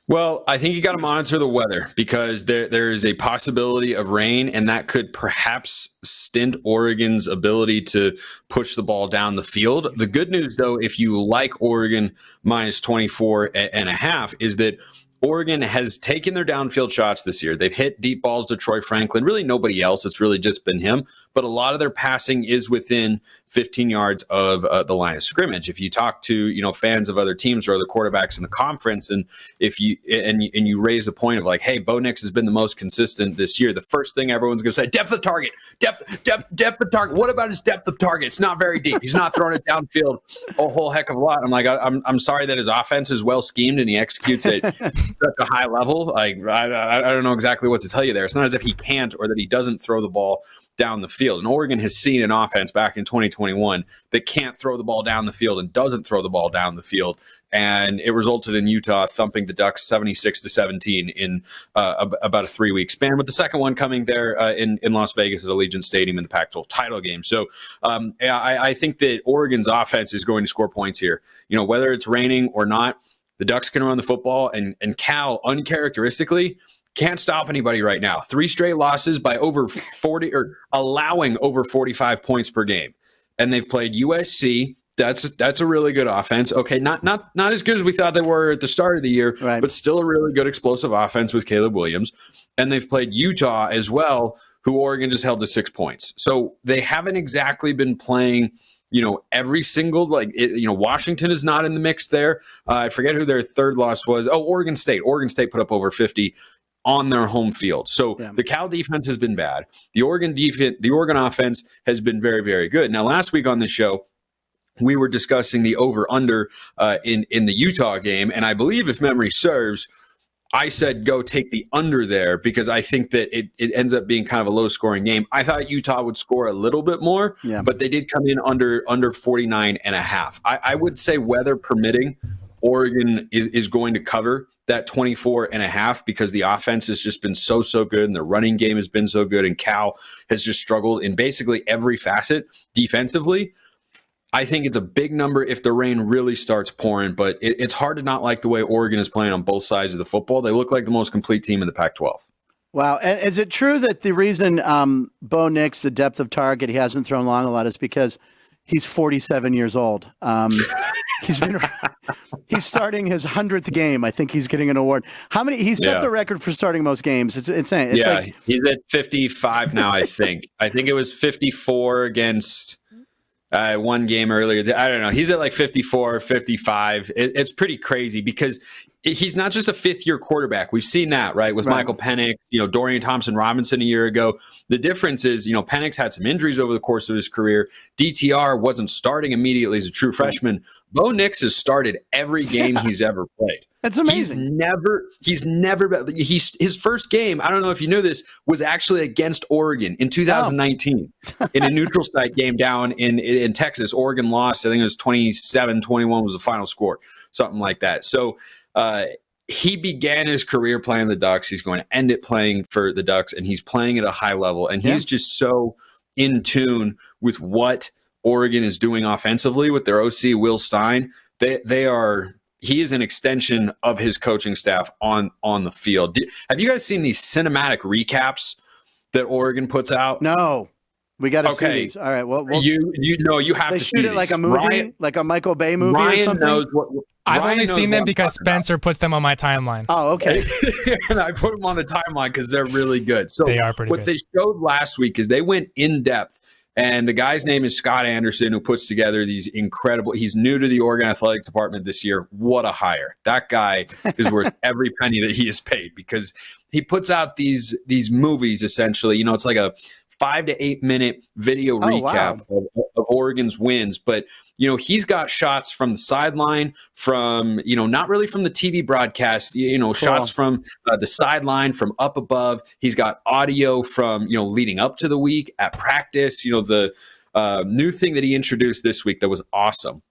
Well, I think you got to monitor the weather because there is a possibility of rain, and that could perhaps stint Oregon's ability to push the ball down the field. The good news, though, if you like Oregon minus 24.5, is that Oregon has taken their downfield shots this year. They've hit deep balls to Troy Franklin. Really nobody else. It's really just been him. But a lot of their passing is within 15 yards of the line of scrimmage. If you talk to fans of other teams or other quarterbacks in the conference, and if you and you raise the point of like, hey, Bo Nix has been the most consistent this year, the first thing everyone's going to say, depth of target, depth of target. What about his depth of target? It's not very deep. He's not throwing it downfield a whole heck of a lot. I'm like, I'm sorry that his offense is well schemed and he executes it such a high level. Like I don't know exactly what to tell you there. It's not as if he can't or that he doesn't throw the ball down the field. And Oregon has seen an offense back in 2021 that can't throw the ball down the field and doesn't throw the ball down the field. And it resulted in Utah thumping the Ducks 76-17 in about a 3-week span, with the second one coming there in Las Vegas at Allegiant Stadium in the Pac-12 title game. So I think that Oregon's offense is going to score points here. Whether it's raining or not, the Ducks can run the football, and Cal, uncharacteristically, can't stop anybody right now. 3 straight losses by over 40 or allowing over 45 points per game. And they've played USC. That's a really good offense. Okay, not as good as we thought they were at the start of the year, right, but still a really good explosive offense with Caleb Williams. And they've played Utah as well, who Oregon just held to 6 points. So they haven't exactly been playing every single, Washington is not in the mix there. I forget who their third loss was. Oh, Oregon State. Oregon State put up over 50 on their home field. So the Cal defense has been bad. The Oregon offense has been very, very good. Now, last week on the show, we were discussing the over-under in the Utah game. And I believe, if memory serves, I said go take the under there because I think that it ends up being kind of a low-scoring game. I thought Utah would score a little bit more, but they did come in under 49.5. I would say, weather permitting, Oregon is going to cover that 24.5 because the offense has just been so good and the running game has been so good, and Cal has just struggled in basically every facet defensively. I think it's a big number if the rain really starts pouring, but it's hard to not like the way Oregon is playing on both sides of the football. They look like the most complete team in the Pac-12. Wow. And is it true that the reason Bo Nix, the depth of target, he hasn't thrown long a lot is because he's 47 years old? He's starting his 100th game. I think he's getting an award. How many? He set the record for starting most games. It's insane. It's he's at 55 now, I think. I think it was 54 against one game earlier. I don't know. He's at like 54, 55. It's pretty crazy because he's not just a fifth-year quarterback. We've seen that, right, with Michael Penix, Dorian Thompson-Robinson a year ago. The difference is, Penix had some injuries over the course of his career. DTR wasn't starting immediately as a true freshman. Bo Nix has started every game he's ever played. That's amazing. His first game, I don't know if you knew this, was actually against Oregon in 2019 in a neutral site game down in Texas. Oregon lost. I think it was 27-21 was the final score, something like that. So he began his career playing the Ducks. He's going to end it playing for the Ducks, and he's playing at a high level. And he's just so in tune with what Oregon is doing offensively with their OC, Will Stein. He is an extension of his coaching staff on the field. Have you guys seen these cinematic recaps that Oregon puts out? No. We got to see these. All right. Well, you have to see it like a movie, like a Michael Bay movie or something? I've only seen them because Spencer puts them on my timeline. Oh, okay. And I put them on the timeline because they're really good. So they are pretty good. What they showed last week is they went in depth. And the guy's name is Scott Anderson, who puts together these incredible. He's new to the Oregon Athletic Department this year. What a hire! That guy is worth every penny that he is paid because he puts out these movies. Essentially, it's like a 5 to 8 minute video recap of Oregon's wins. But, he's got shots from the sideline, from, not really from the TV broadcast, shots from the sideline, from up above. He's got audio from, leading up to the week at practice. The new thing that he introduced this week that was awesome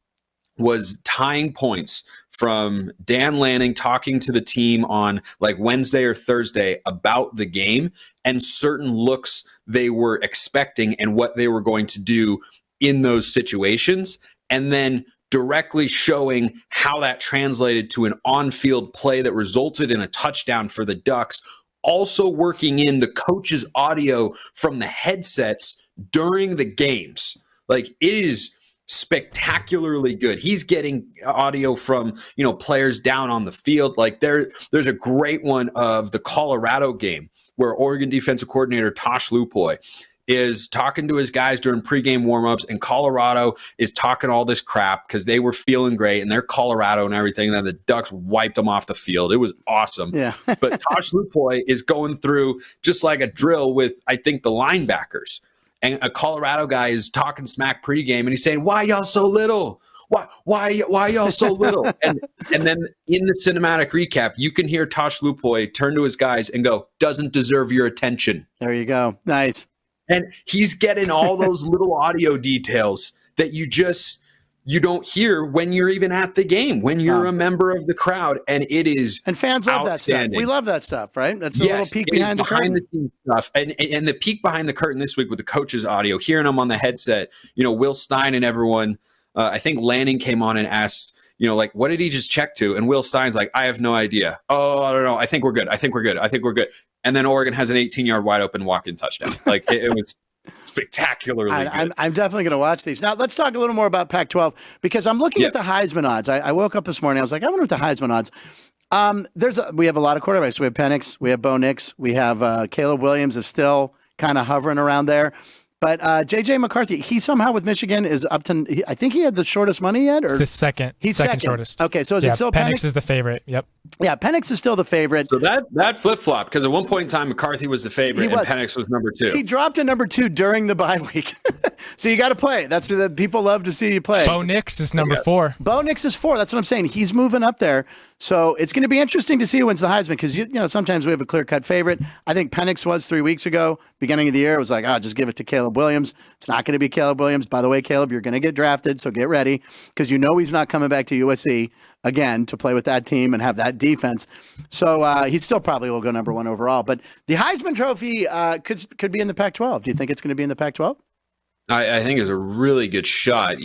was tying points from Dan Lanning talking to the team on like Wednesday or Thursday about the game and certain looks they were expecting and what they were going to do in those situations, and then directly showing how that translated to an on-field play that resulted in a touchdown for the Ducks, also working in the coach's audio from the headsets during the games. Like, it is spectacularly good. He's getting audio from, players down on the field. Like there's a great one of the Colorado game where Oregon defensive coordinator Tosh Lupoy is talking to his guys during pregame warmups, and Colorado is talking all this crap because they were feeling great and they're Colorado and everything. And then the Ducks wiped them off the field. It was awesome. Yeah. But Tosh Lupoy is going through just like a drill with, I think, the linebackers. And a Colorado guy is talking smack pregame, and he's saying, "Why y'all so little? Why y'all so little?" And then in the cinematic recap, you can hear Tosh Lupoy turn to his guys and go, "Doesn't deserve your attention." There you go. Nice. And he's getting all those little audio details that you don't hear when you're even at the game, when you're a member of the crowd, and it is and fans love that stuff. We love that stuff, right? That's a little peek behind the curtain. The scenes stuff, and the peek behind the curtain this week with the coaches' audio, hearing them on the headset. Will Stein and everyone. I think Lanning came on and asked, what did he just check to? And Will Stein's like, I have no idea. Oh, I don't know. I think we're good. I think we're good. And then Oregon has an 18-yard wide open walk-in touchdown. Like it was spectacularly good. I'm definitely going to watch these. Now, let's talk a little more about Pac-12 because I'm looking at the Heisman odds. I woke up this morning. I was like, I wonder what the Heisman odds. We have a lot of quarterbacks. We have Penix. We have Bo Nix. We have Caleb Williams is still kind of hovering around there. But J.J. McCarthy, he somehow with Michigan is up to, I think he had the shortest money yet? Or the second. He's second shortest. Okay, so is it still Penix? Penix is the favorite. Yep. Yeah, Penix is still the favorite. So that flip-flopped because at one point in time, McCarthy was the favorite and Penix was number 2. He dropped to number 2 during the bye week. So you got to play. That's that people love to see you play. Bo Nix is number 4. Bo Nix is 4. That's what I'm saying. He's moving up there. So it's going to be interesting to see who wins the Heisman because, sometimes we have a clear-cut favorite. I think Penix was 3 weeks ago. Beginning of the year, it was like, just give it to Caleb Williams. It's not going to be Caleb Williams. By the way, Caleb, you're going to get drafted, so get ready because he's not coming back to USC again to play with that team and have that defense. So he still probably will go number 1 overall. But the Heisman Trophy could be in the Pac-12. Do you think it's going to be in the Pac-12? I think it's a really good shot.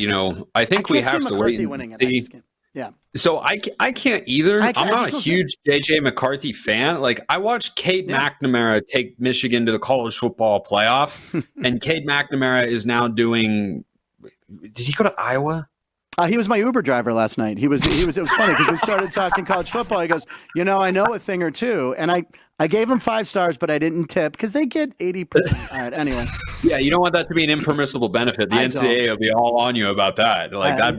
I think we have to wait and see. Yeah. So I can't either. I'm not a huge J.J. McCarthy fan. Like I watched Cade McNamara take Michigan to the college football playoff, and Cade McNamara is now doing. Did he go to Iowa? He was my Uber driver last night. It was funny because we started talking college football. He goes, I know a thing or two, and I gave him 5 stars, but I didn't tip because they get 80%. All right, anyway. Yeah, you don't want that to be an impermissible benefit. The NCAA will be all on you about that. Like that'd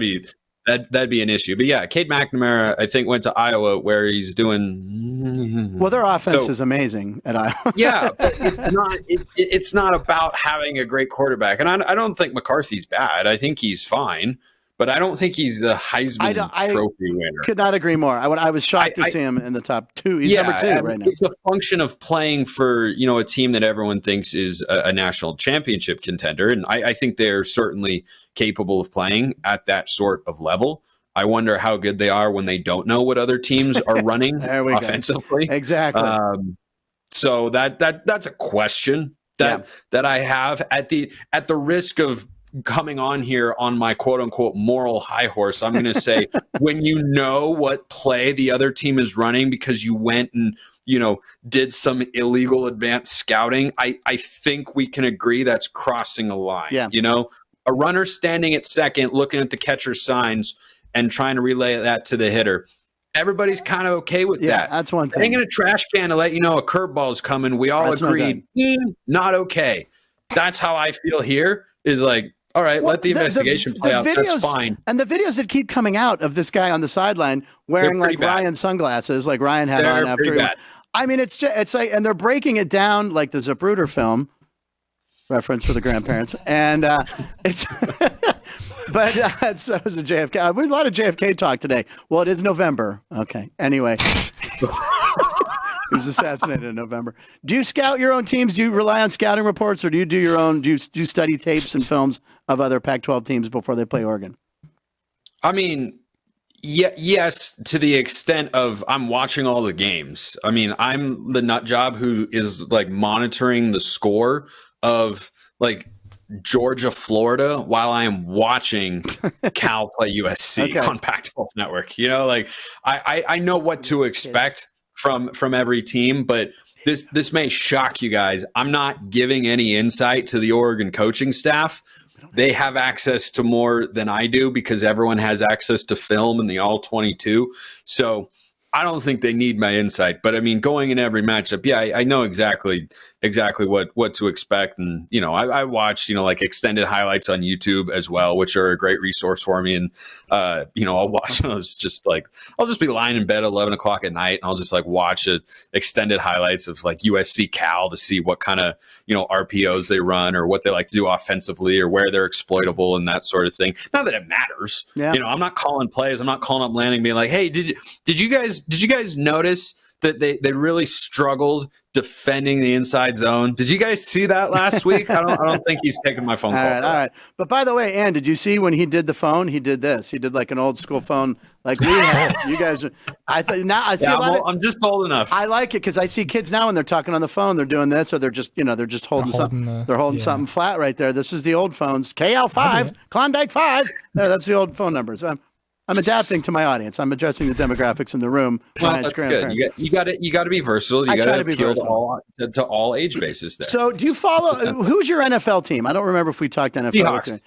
be an issue. But yeah, Cade McNamara, I think, went to Iowa where he's doing. Well, their offense is amazing at Iowa. Yeah, but it's not about having a great quarterback, and I don't think McCarthy's bad. I think he's fine. But I don't think he's the Heisman Trophy winner. Could not agree more. I was shocked to see him in the top 2. He's number 2 right now. It's a function of playing for a team that everyone thinks is a national championship contender, and I think they're certainly capable of playing at that sort of level. I wonder how good they are when they don't know what other teams are running offensively. Go. Exactly. So that's a question that I have at the risk of coming on here on my quote unquote moral high horse. I'm going to say when you know what play the other team is running because you went and, did some illegal advanced scouting, I think we can agree that's crossing a line. Yeah. A runner standing at second, looking at the catcher's signs and trying to relay that to the hitter. Everybody's kind of okay with that. Yeah, that's one thing. Hanging a trash can to let you know a curveball's coming. We all agreed, not okay. That's how I feel here is like, all right, let the investigation play out. That's fine. And the videos that keep coming out of this guy on the sideline wearing like Ryan sunglasses, like Ryan had on after. I mean, it's like, and they're breaking it down like the Zapruder film reference for the grandparents, and it's. But that was a JFK. We had a lot of JFK talk today. Well, it is November. Okay. Anyway. He was assassinated in November. Do you scout your own teams? Do you rely on scouting reports, or do you do your own? Do you study tapes and films of other Pac-12 teams before they play Oregon? I mean, yes, to the extent of I'm watching all the games. I mean, I'm the nut job who is like monitoring the score of like Georgia, Florida, while I am watching Cal play USC on Pac-12 Network. Like I know what to expect from every team, but this may shock you guys. I'm not giving any insight to the Oregon coaching staff, they have access to more than I do because everyone has access to film and the all 22. So I don't think they need my insight, but I mean, going in every matchup, I know exactly what to expect. And, I watch, like extended highlights on YouTube as well, which are a great resource for me. And, I'll watch those I'll just be lying in bed at 11 o'clock at night and I'll just watch extended highlights of USC Cal to see what kind of, RPOs they run or what they like to do offensively or where they're exploitable and that sort of thing. Not that it matters. Yeah. I'm not calling plays. I'm not calling up landing being like, hey, did you guys notice that they really struggled defending the inside zone? Did you guys see that last week? I don't think he's taking my phone call. All right. But by the way, Ann, did you see when he did the phone? He did this. He did like an old school phone, like we had. You guys, I see a lot. I'm just old enough. I like it because I see kids now when they're talking on the phone, they're doing this, or they're just holding something. They're holding something flat right there. This is the old phones. KL5, Klondike 5. There, that's the old phone numbers. I'm adapting to my audience. I'm addressing the demographics in the room. Well, that's good. You got to be versatile. You got to appeal to all age bases. There. So, do you follow? Who's your NFL team? I don't remember if we talked NFL. Seahawks.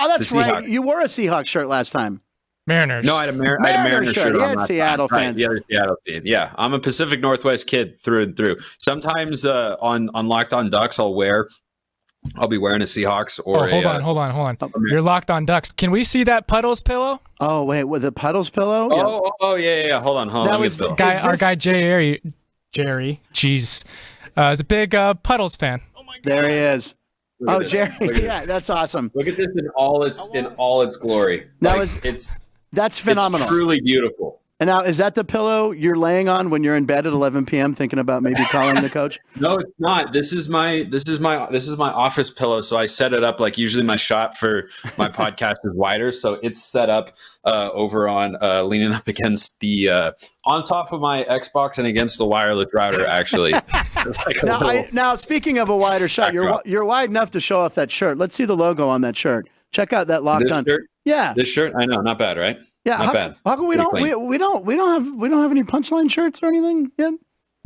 That's right. You wore a Seahawks shirt last time. Mariners. No, I had a Mariners shirt. You had Seattle fans. Right, the other Seattle team. Yeah, I'm a Pacific Northwest kid through and through. Sometimes on Locked On Ducks, I'll be wearing a Seahawks or hold on. You're Locked On Ducks. Can we see that Puddles pillow? Oh, wait, with a Puddles pillow? Yeah. Hold on. That was our guy Jerry. Jeez, is a big Puddles fan. Oh my God. There he is. Jerry. Yeah, that's awesome. Look at this in all its glory. That's phenomenal. It's truly beautiful. And now, is that the pillow you're laying on when you're in bed at 11 p.m. thinking about maybe calling the coach? No, it's not. This is my office pillow. So I set it up like usually my shot for my podcast is wider, so it's set up over on leaning up against the on top of my Xbox and against the wireless router. Actually, now speaking of a wider shot, you're wide enough to show off that shirt. Let's see the logo on that shirt. Check out that Locked On. Shirt? Yeah, this shirt. I know, not bad, right? Yeah, not bad. How come we don't have any punchline shirts or anything yet?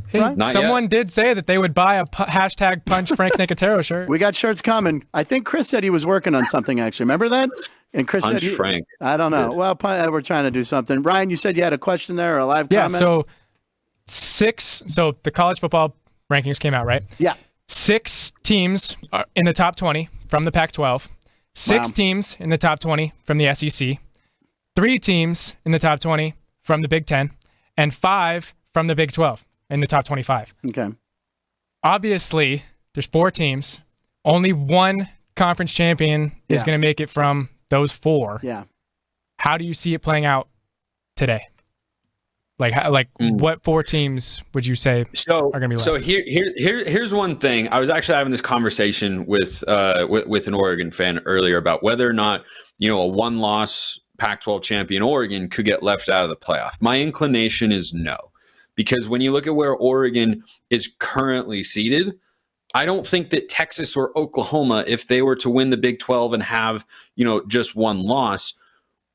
Hey, right? Someone did say that they would buy a hashtag punch Frank Nicotero shirt. We got shirts coming. I think Chris said he was working on something actually. Remember that? And Chris punch said Frank. I don't know. Well, we're trying to do something. Brian, you said you had a question there or a live comment? Yeah, so the college football rankings came out, right? Yeah. 6 teams are in the top 20 from the Pac-12. 6 teams in the top 20 from the SEC. 3 teams in the top 20 from the Big 10, and 5 from the Big 12 in the top 25. Okay. Obviously, there's 4 teams. Only one conference champion is going to make it from those 4. Yeah. How do you see it playing out today? What 4 teams would you say are going to be left? So here's one thing. I was actually having this conversation with an Oregon fan earlier about whether or not a one-loss Pac-12 champion Oregon could get left out of the playoff. My inclination is no, because when you look at where Oregon is currently seated, I don't think that Texas or Oklahoma, if they were to win the Big 12 and have, just one loss,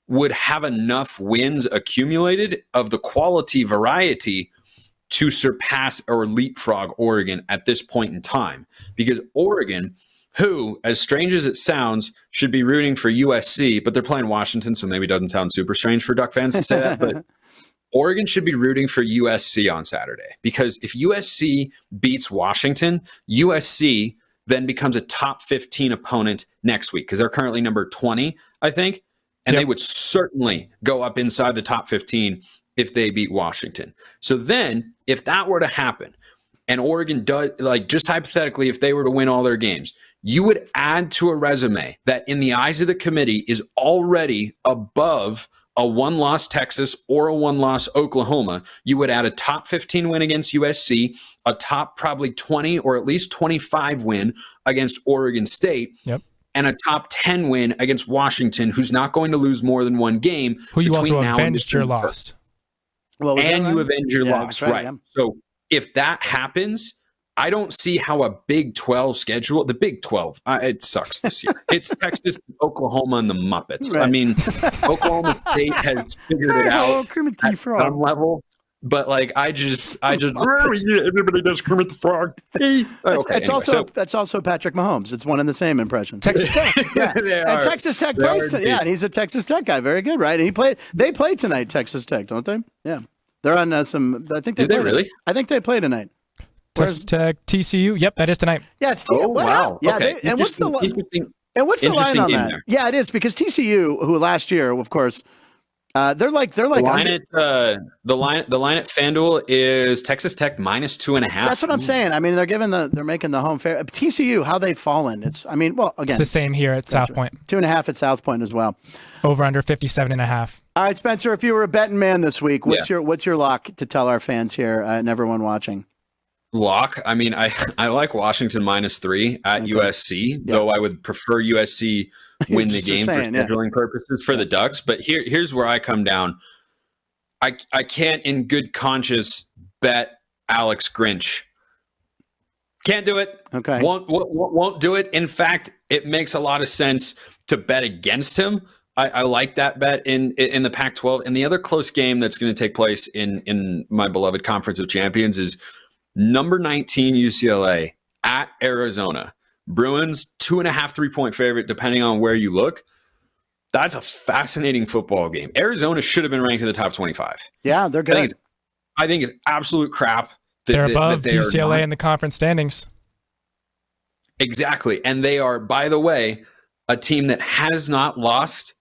would have enough wins accumulated of the quality variety to surpass or leapfrog Oregon at this point in time. Because Oregon, who, as strange as it sounds, should be rooting for USC, but they're playing Washington, so maybe it doesn't sound super strange for Duck fans to say that, but Oregon should be rooting for USC on Saturday. Because if USC beats Washington, USC then becomes a top 15 opponent next week, because they're currently number 20, I think, and they would certainly go up inside the top 15 if they beat Washington. So then, if that were to happen, and Oregon does, just hypothetically, if they were to win all their games, you would add to a resume that in the eyes of the committee is already above a one-loss Texas or a one-loss Oklahoma. You would add a top 15 win against USC, a top probably 20 or at least 25 win against Oregon State, and a top 10 win against Washington, who's not going to lose more than one game. Who you also avenged your loss. Well, and you avenge your loss, right? So if that happens, I don't see how a Big 12 schedule, the Big 12, it sucks this year. It's Texas, Oklahoma, and the Muppets. Right. I mean, Oklahoma State has figured it out at some level, But like, I just everybody does Kermit the Frog. That's also Patrick Mahomes. It's one and the same impression. Texas Tech. Yeah, and Texas Tech plays. Yeah, and he's a Texas Tech guy. Very good, right? And they play tonight. Texas Tech, don't they? Yeah, they're on some. I think they Did they really? I think they play tonight. Texas Tech, TCU. Yep, that is tonight. Yeah, it's wow. Yeah, Okay. and what's the line Interesting on game that? there. Yeah, it is because TCU, who last year, of course, they're like the line at FanDuel is Texas Tech -2.5. That's what I'm saying. I mean, they're making the home fair. TCU, how they've fallen. Again, It's the same here at South Point. 2.5 at South Point as well. Over under 57.5. All right, Spencer, if you were a betting man this week, what's your lock to tell our fans here and everyone watching? Lock. I mean, I like Washington -3 at USC, though I would prefer USC win the game for scheduling purposes for the Ducks. But here's where I come down. I can't in good conscience bet Alex Grinch. Can't do it. Okay. Won't do it. In fact, it makes a lot of sense to bet against him. I like that bet in the Pac-12. And the other close game that's going to take place in my beloved Conference of Champions is number 19 UCLA at Arizona. Bruins 2.5 3-point favorite, depending on where you look. That's a fascinating football game. Arizona should have been ranked in the top 25. Yeah, they're good. I think it's absolute crap. They're above UCLA in the conference standings. Exactly. And they are, by the way, a team that has not lost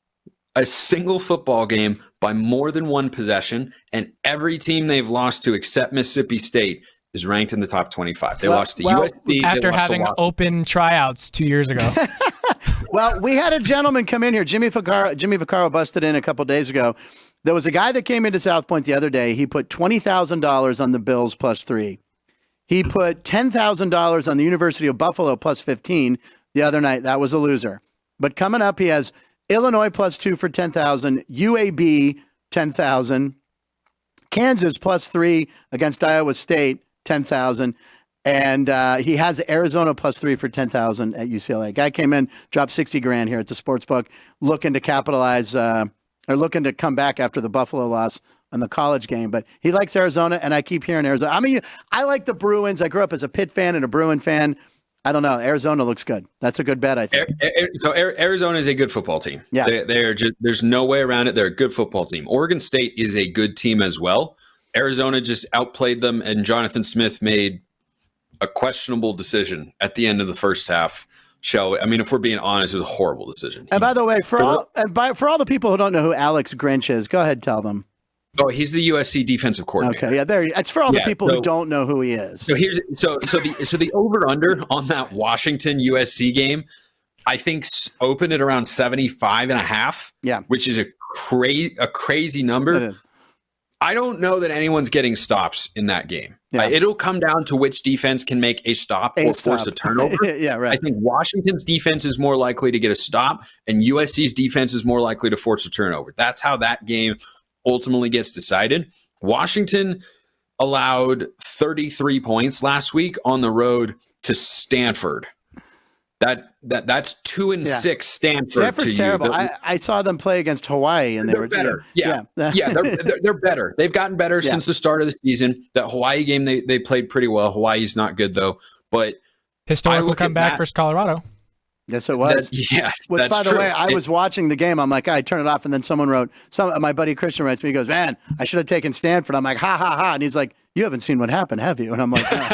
a single football game by more than one possession. And every team they've lost to except Mississippi State is ranked in the top 25. They lost to USC. After having open tryouts 2 years ago. Well, we had a gentleman come in here. Jimmy Vaccaro busted in a couple days ago. There was a guy that came into South Point the other day. He put $20,000 on the Bills +3. He put $10,000 on the University of Buffalo +15 the other night. That was a loser. But coming up, he has Illinois +2 for $10,000, UAB $10,000, Kansas +3 against Iowa State $10,000, and he has Arizona +3 for $10,000 at UCLA. Guy came in, dropped $60,000 here at the sportsbook, looking to capitalize or looking to come back after the Buffalo loss on the college game. But he likes Arizona, and I keep hearing Arizona. I mean, I like the Bruins. I grew up as a Pitt fan and a Bruin fan. I don't know. Arizona looks good. That's a good bet, I think. So Arizona is a good football team. Yeah, there's no way around it. They're a good football team. Oregon State is a good team as well. Arizona just outplayed them, and Jonathan Smith made a questionable decision at the end of the first half. I mean, if we're being honest, it was a horrible decision. And by the way, for all the people who don't know who Alex Grinch is, go ahead, tell them. Oh, he's the USC defensive coordinator. Okay, yeah, it's for all the people who don't know who he is. So the over under on that Washington USC game, I think opened at around 75.5. Yeah, which is a crazy number. It is. I don't know that anyone's getting stops in that game. Yeah. It'll come down to which defense can make a stop or force a turnover. Yeah, right. I think Washington's defense is more likely to get a stop, and USC's defense is more likely to force a turnover. That's how that game ultimately gets decided. Washington allowed 33 points last week on the road to Stanford. That's 2-6 Stanford. Stanford's terrible. I saw them play against Hawaii, and they're better. They're better. They've gotten better since the start of the season. That Hawaii game, they played pretty well. Hawaii's not good though, but historical comeback versus Colorado. Yes, it was. Which, by the way, I was watching the game. I'm like, I turn it off, and then someone wrote. My buddy Christian writes me. He goes, "Man, I should have taken Stanford." I'm like, "Ha ha ha!" And he's like, "You haven't seen what happened, have you?" And I'm like, "No."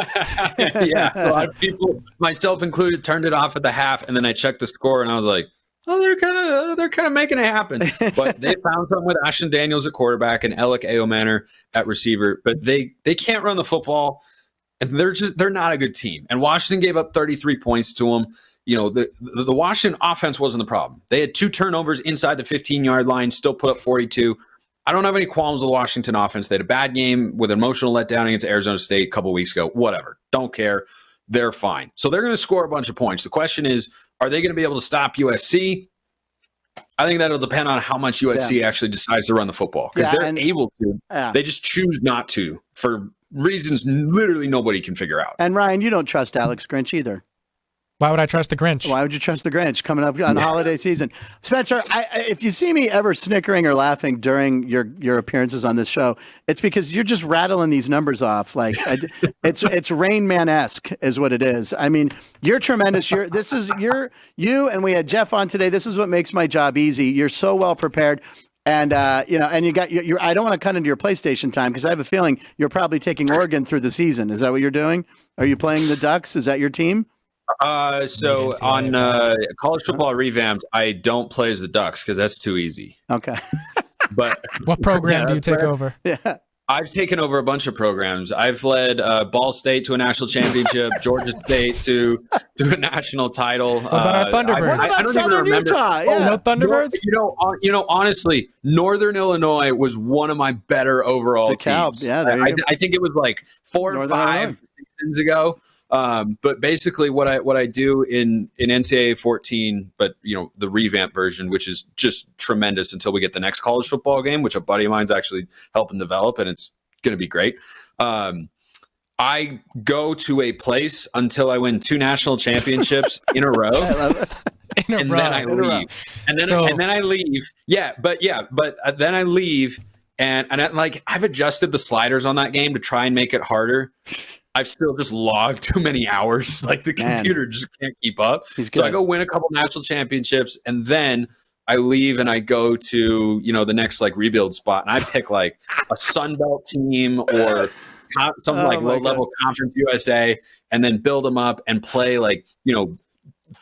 Yeah, a lot of people, myself included, turned it off at the half, and then I checked the score, and I was like, "Oh, they're kind of making it happen." But they found something with Ashton Daniels at quarterback and Alec Aomanor at receiver, but they can't run the football, and they're not a good team. And Washington gave up 33 points to them. You know, the Washington offense wasn't the problem. They had 2 turnovers inside the 15-yard line, still put up 42. I don't have any qualms with the Washington offense. They had a bad game with an emotional letdown against Arizona State a couple weeks ago. Whatever. Don't care. They're fine. So they're going to score a bunch of points. The question is, are they going to be able to stop USC? I think that'll depend on how much USC actually decides to run the football. Because they're able to. They just choose not to for reasons literally nobody can figure out. And Ryan, you don't trust Alex Grinch either. Why would I trust the Grinch? Why would you trust the Grinch coming up on holiday season? Spencer, if you see me ever snickering or laughing during your appearances on this show, it's because you're just rattling these numbers off. Like it's Rain Man-esque is what it is. I mean, you're tremendous. You and we had Jeff on today. This is what makes my job easy. You're so well prepared. And, and you got your, I don't want to cut into your PlayStation time because I have a feeling you're probably taking Oregon through the season. Is that what you're doing? Are you playing the Ducks? Is that your team? So on college football revamped, I don't play as the Ducks because that's too easy. Okay. But what program do you take over? Yeah. I've taken over a bunch of programs. I've led Ball State to a national championship, Georgia State to a national title. What about our Thunderbirds? What about I don't Southern even remember. Utah? Oh, Yeah. no Thunderbirds? Honestly, Northern Illinois was one of my better overall It's a teams. Yeah, there you go. I think it was like 4 or Northern 5 Illinois. seasons ago. But basically, what I do in NCAA 14, but the revamp version, which is just tremendous until we get the next college football game, which a buddy of mine's actually helping develop, and it's going to be great. I go to a place until I win 2 national championships in a row. In a row. Then I leave. And then I leave. But then I leave and I've adjusted the sliders on that game to try and make it harder. I've still just logged too many hours. Like the computer just can't keep up. So I go win a couple national championships and then I leave and I go to, the next like rebuild spot and I pick like a Sun Belt team or something like low level Conference USA and then build them up and play like,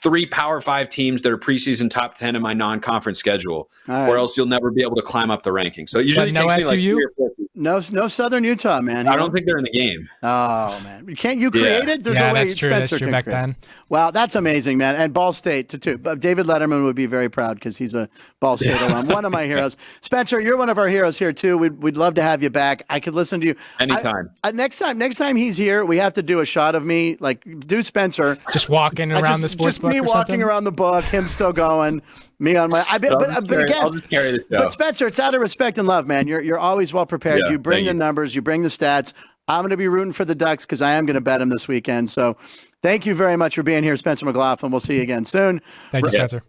3 Power 5 teams that are preseason top 10 in my non-conference schedule, or else you'll never be able to climb up the ranking. So it usually takes me like 3 or 4 seasons. No Southern Utah, man. I don't think they're in the game. Oh man, can't you create it? There's no way that's true. Spencer That's true can back create it. then. Wow, that's amazing, man. And Ball State too. But David Letterman would be very proud because he's a Ball State alum. One of my heroes. Spencer, you're one of our heroes here too. We'd love to have you back. I could listen to you Anytime. Next time he's here, we have to do a shot of me, like do Spencer Just walking around the sports just book me or walking something? around the book, him still going, me on my. But again, I'll just carry the show. but Spencer, it's out of respect and love, man. You're always well prepared. Yeah, you bring thank the you. numbers, you bring the stats. I'm going to be rooting for the Ducks because I am going to bet them this weekend. So thank you very much for being here, Spencer McLaughlin. We'll see you again soon. Thank you, Spencer.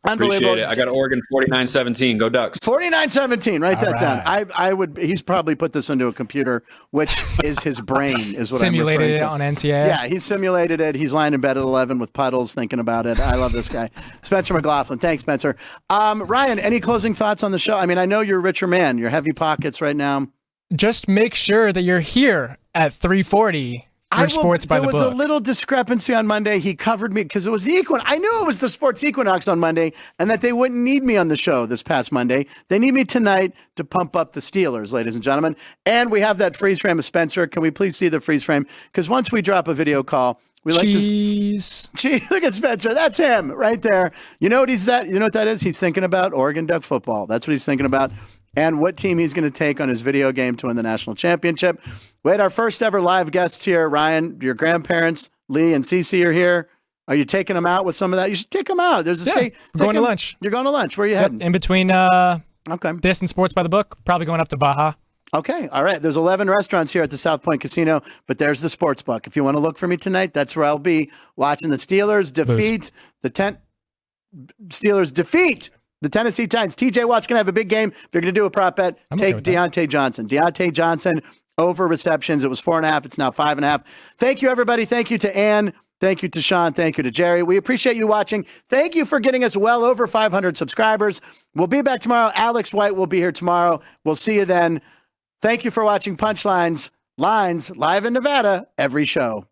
Unbelievable. Appreciate it. I got Oregon 49-17. Go Ducks. 49-17. Write that All down. right. I would. He's probably put this into a computer, which is his brain. Is what Simulated I'm it referring to. on NCAA. Yeah, he simulated it. He's lying in bed at 11 with puddles thinking about it. I love this guy. Spencer McLaughlin. Thanks, Spencer. Ryan, any closing thoughts on the show? I mean, I know you're a richer man. You're heavy pockets right now. Just make sure that you're here at 3:40 for Sports by the There was Book. a little discrepancy on Monday. He covered me because it was the Equinox. I knew it was the Sports Equinox on Monday and that they wouldn't need me on the show this past Monday. They need me tonight to pump up the Steelers, ladies and gentlemen. And we have that freeze frame of Spencer. Can we please see the freeze frame? Because once we drop a video call, we like to. Jeez. Gee, look at Spencer. That's him right there. You know what You know what that is? He's thinking about Oregon Duck football. That's what he's thinking about. And what team he's going to take on his video game to win the national championship. We had our first ever live guests here. Ryan, your grandparents, Lee and Cece are here. Are you taking them out with some of that? You should take them out. There's a steak. We're going to lunch. You're going to lunch. Where are you heading? In between Okay. this and Sports by the Book, probably going up to Baja. Okay. All right. There's 11 restaurants here at the South Point Casino, but there's the sports book. If you want to look for me tonight, that's where I'll be watching the Steelers defeat the Tennessee Titans. TJ Watt's going to have a big game. If you're going to do a prop bet, take Deontay Johnson. Deontay Johnson over receptions. It was 4.5. It's now 5.5. Thank you, everybody. Thank you to Ann. Thank you to Sean. Thank you to Jerry. We appreciate you watching. Thank you for getting us well over 500 subscribers. We'll be back tomorrow. Alex White will be here tomorrow. We'll see you then. Thank you for watching Punchlines, Lines, live in Nevada, every show.